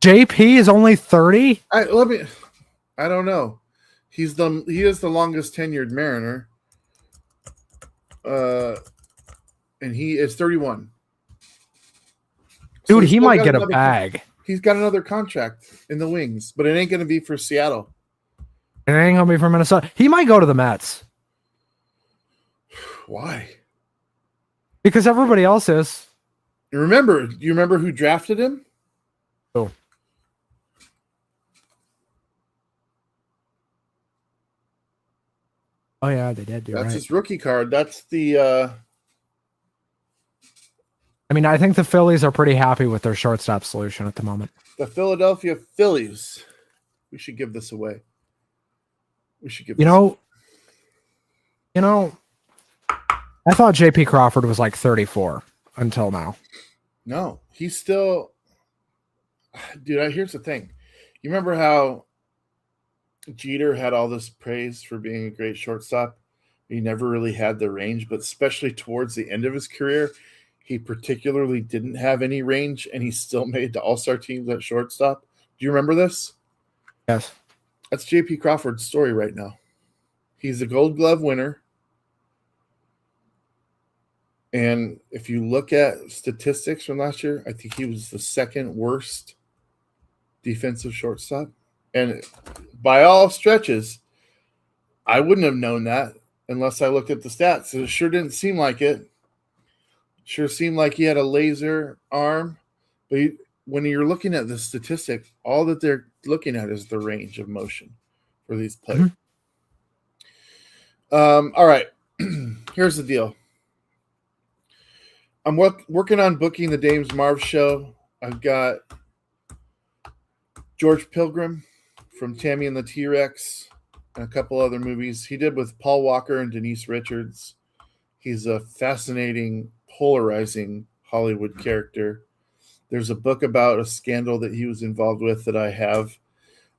JP is only 30? I don't know. He is the longest tenured Mariner. And he is 31. Dude, so he might get a bag. He's got another contract in the wings, but it ain't going to be for Seattle. It ain't going to be for Minnesota. He might go to the Mets. Why? Because everybody else is. You remember who drafted him? Oh. Oh yeah, they did. That's his rookie card. That's the I mean, I think the Phillies are pretty happy with their shortstop solution at the moment. The Philadelphia Phillies. We should give this away. We should give You know, I thought JP Crawford was like 34 until now. No, he's still. Dude, here's the thing. You remember how Jeter had all this praise for being a great shortstop? He never really had the range, but especially towards the end of his career, he particularly didn't have any range, and he still made the All-Star teams at shortstop. Do you remember this? Yes. That's JP Crawford's story right now. He's a Gold Glove winner. And if you look at statistics from last year, I think he was the second worst defensive shortstop. And by all stretches, I wouldn't have known that unless I looked at the stats. It sure didn't seem like it. Sure seemed like he had a laser arm. But when you're looking at the statistic, all that they're looking at is the range of motion for these players. Mm-hmm. All right. Here's the deal. I'm working on booking the Dames Marv show. I've got George Pilgrim from Tammy and the T-Rex and a couple other movies. He did with Paul Walker and Denise Richards. He's a fascinating, polarizing Hollywood character. There's a book about a scandal that he was involved with that I have,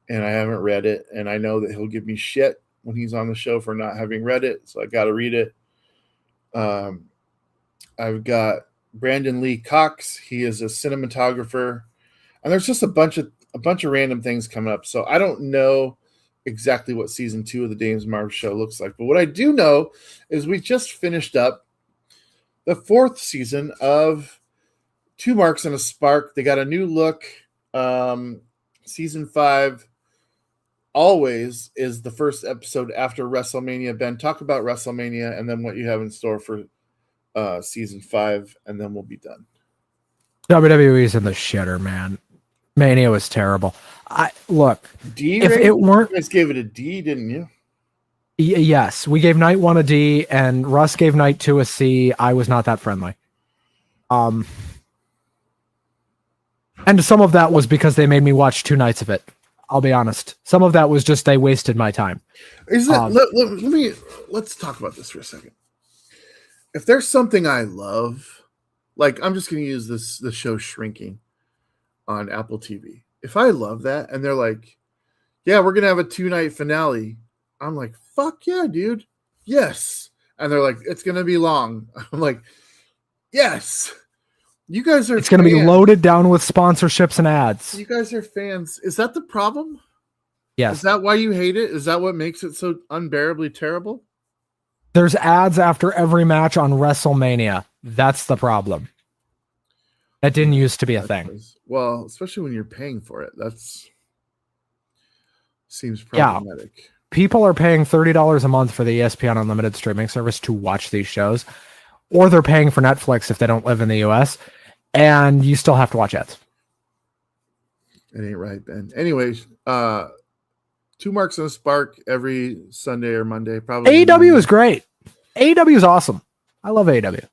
and I haven't read it. And I know that he'll give me shit when he's on the show for not having read it, so I got to read it. I've got Brandon Lee Cox. He is a cinematographer, and there's just a bunch of random things coming up. So I don't know exactly what season 2 of the Dames Marv show looks like, but what I do know is we just finished up the 4th season of Two Marks and a Spark. They got a new look. Season 5 always is the first episode after WrestleMania. Ben, talk about WrestleMania and then what you have in store for season 5, and then we'll be done. WWE's in the shitter, man. Mania was terrible. Look, if it weren't, you guys gave it a D, didn't you? Yes, we gave night 1 a D, and Russ gave night 2 a C. I was not that friendly. And some of that was because they made me watch 2 nights of it. I'll be honest. Some of that was just they wasted my time. Is it? Let's talk about this for a second. If there's something I love, like I'm just going to use the show Shrinking on Apple TV. If I love that, and they're like, "Yeah, we're going to have a 2-night finale," I'm like, "Fuck yeah, dude, yes!" And they're like, "It's going to be long." I'm like, "Yes." You guys are. It's going to be loaded down with sponsorships and ads. You guys are fans. Is that the problem? Yes. Is that why you hate it? Is that what makes it so unbearably terrible? There's ads after every match on WrestleMania. That's the problem. That didn't used to be a thing. Well, especially when you're paying for it. That's seems problematic. Yeah. People are paying $30 a month for the ESPN Unlimited streaming service to watch these shows, or they're paying for Netflix if they don't live in the US, and you still have to watch ads. It ain't right, Ben. Anyways, 2 Marks and a Spark every Sunday or Monday. Probably AEW is great. AEW is awesome. I love AEW.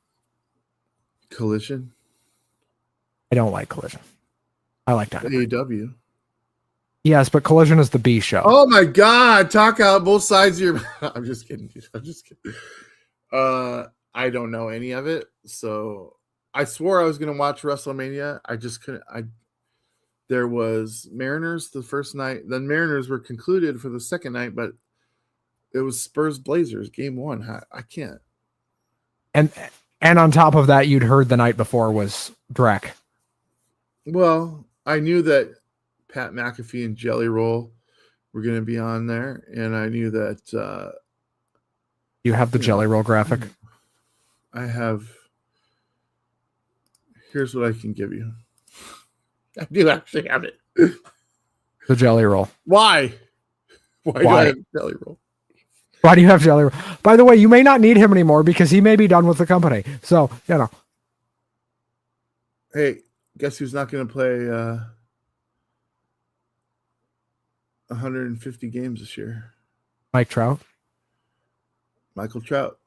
Collision. I don't like Collision. I like Dynamite. AEW. Yes, but Collision is the B show. Oh my God! Talk out both sides of your. I'm just kidding. Dude. I'm just kidding. I don't know any of it, so I swore I was going to watch WrestleMania. I just couldn't. There was Mariners the first night. Then Mariners were concluded for the second night, but it was Spurs Blazers game 1. I can't. And on top of that, you'd heard the night before was Drek. Well, I knew that Pat McAfee and Jelly Roll were going to be on there, and I knew that you have the Jelly Roll graphic. I have. Here's what I can give you. I do actually have it. The Jelly Roll. Why? Why do I have Jelly Roll? Why do you have Jelly Roll? By the way, you may not need him anymore because he may be done with the company. So, you know. Hey, guess who's not going to play 150 games this year? Mike Trout. Michael Trout.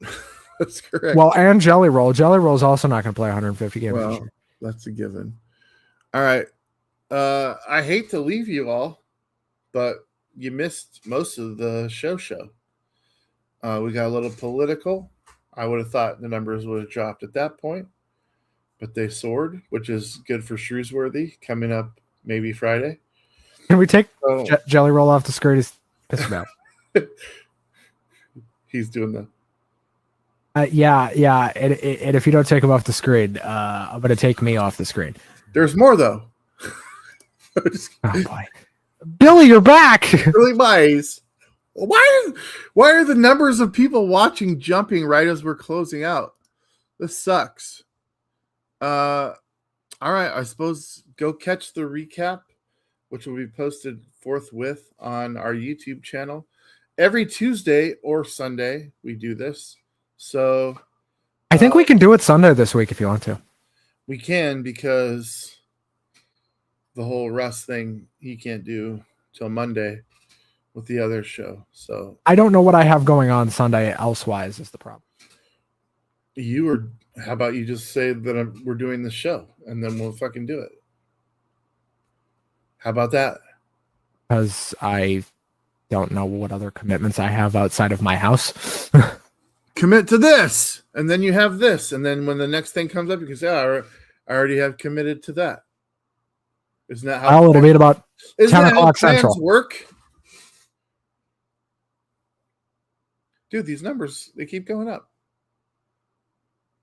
That's correct. Well, and Jelly Roll. Jelly Roll is also not going to play 150 games this year. That's a given. All right. I hate to leave you all, but you missed most of the show. We got a little political. I would have thought the numbers would have dropped at that point, but they soared, which is good for Shrewsbury coming up maybe Friday. Can we take Jelly Roll off the screen? He's pissed about. He's doing the. Yeah. And if you don't take him off the screen, I'm going to take me off the screen. There's more, though. Oh, boy. Billy, you're back. Billy Mize. Why are the numbers of people watching jumping right as we're closing out? This sucks. All right. I suppose go catch the recap, which will be posted forthwith on our YouTube channel. Every Tuesday or Sunday, we do this. So I think we can do it Sunday this week if you want to. We can, because the whole Russ thing he can't do till Monday with the other show. So I don't know what I have going on Sunday elsewise is the problem. How about you just say that we're doing the show and then we'll fucking do it. How about that? Because I don't know what other commitments I have outside of my house. Commit to this, and then you have this, and then when the next thing comes up, you can say, I already have committed to that. Isn't that how? It'll be at about 10 o'clock Central. Work? Dude, these numbers, they keep going up.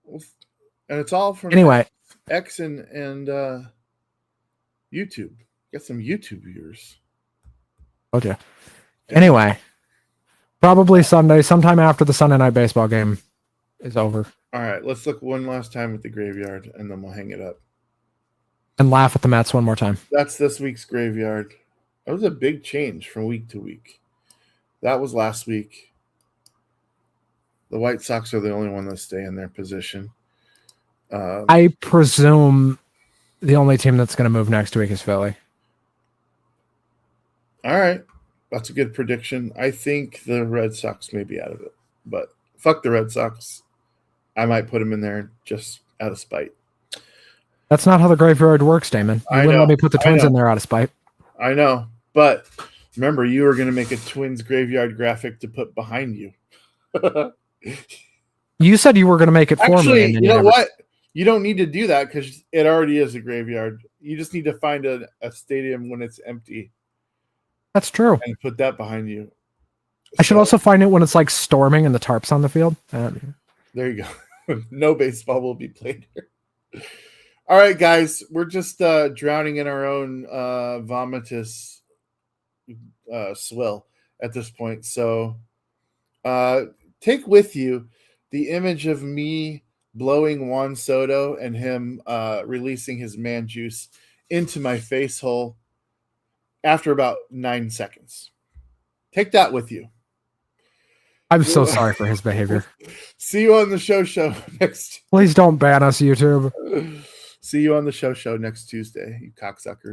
And it's all from X and YouTube. Get some YouTube viewers. Oh, yeah. Anyway, probably Sunday, sometime after the Sunday night baseball game is over. All right, let's look one last time at the graveyard, and then we'll hang it up. And laugh at the Mets one more time. That's this week's graveyard. That was a big change from week to week. That was last week. The White Sox are the only one that stay in their position. I presume the only team that's going to move next week is Philly. All right. That's a good prediction. I think the Red Sox may be out of it, but fuck the Red Sox. I might put them in there just out of spite. That's not how the graveyard works, Damon. You wouldn't let me put the Twins in there out of spite. I know. But remember, you were going to make a Twins graveyard graphic to put behind you. You said you were going to make it for me. Actually, And then you know never- what? You don't need to do that because it already is a graveyard. You just need to find a stadium when it's empty That's true. and put that behind you. I should So, also find it when it's like storming and the tarp's on the field. there you go. No baseball will be played here. All right, guys, we're just drowning in our own vomitous swill at this point. So take with you the image of me blowing Juan Soto and him releasing his man juice into my face hole after about 9 seconds. Take that with you. I'm so sorry for his behavior. See you on the show next. Please don't ban us, YouTube. See you on the show next Tuesday, you cocksuckers.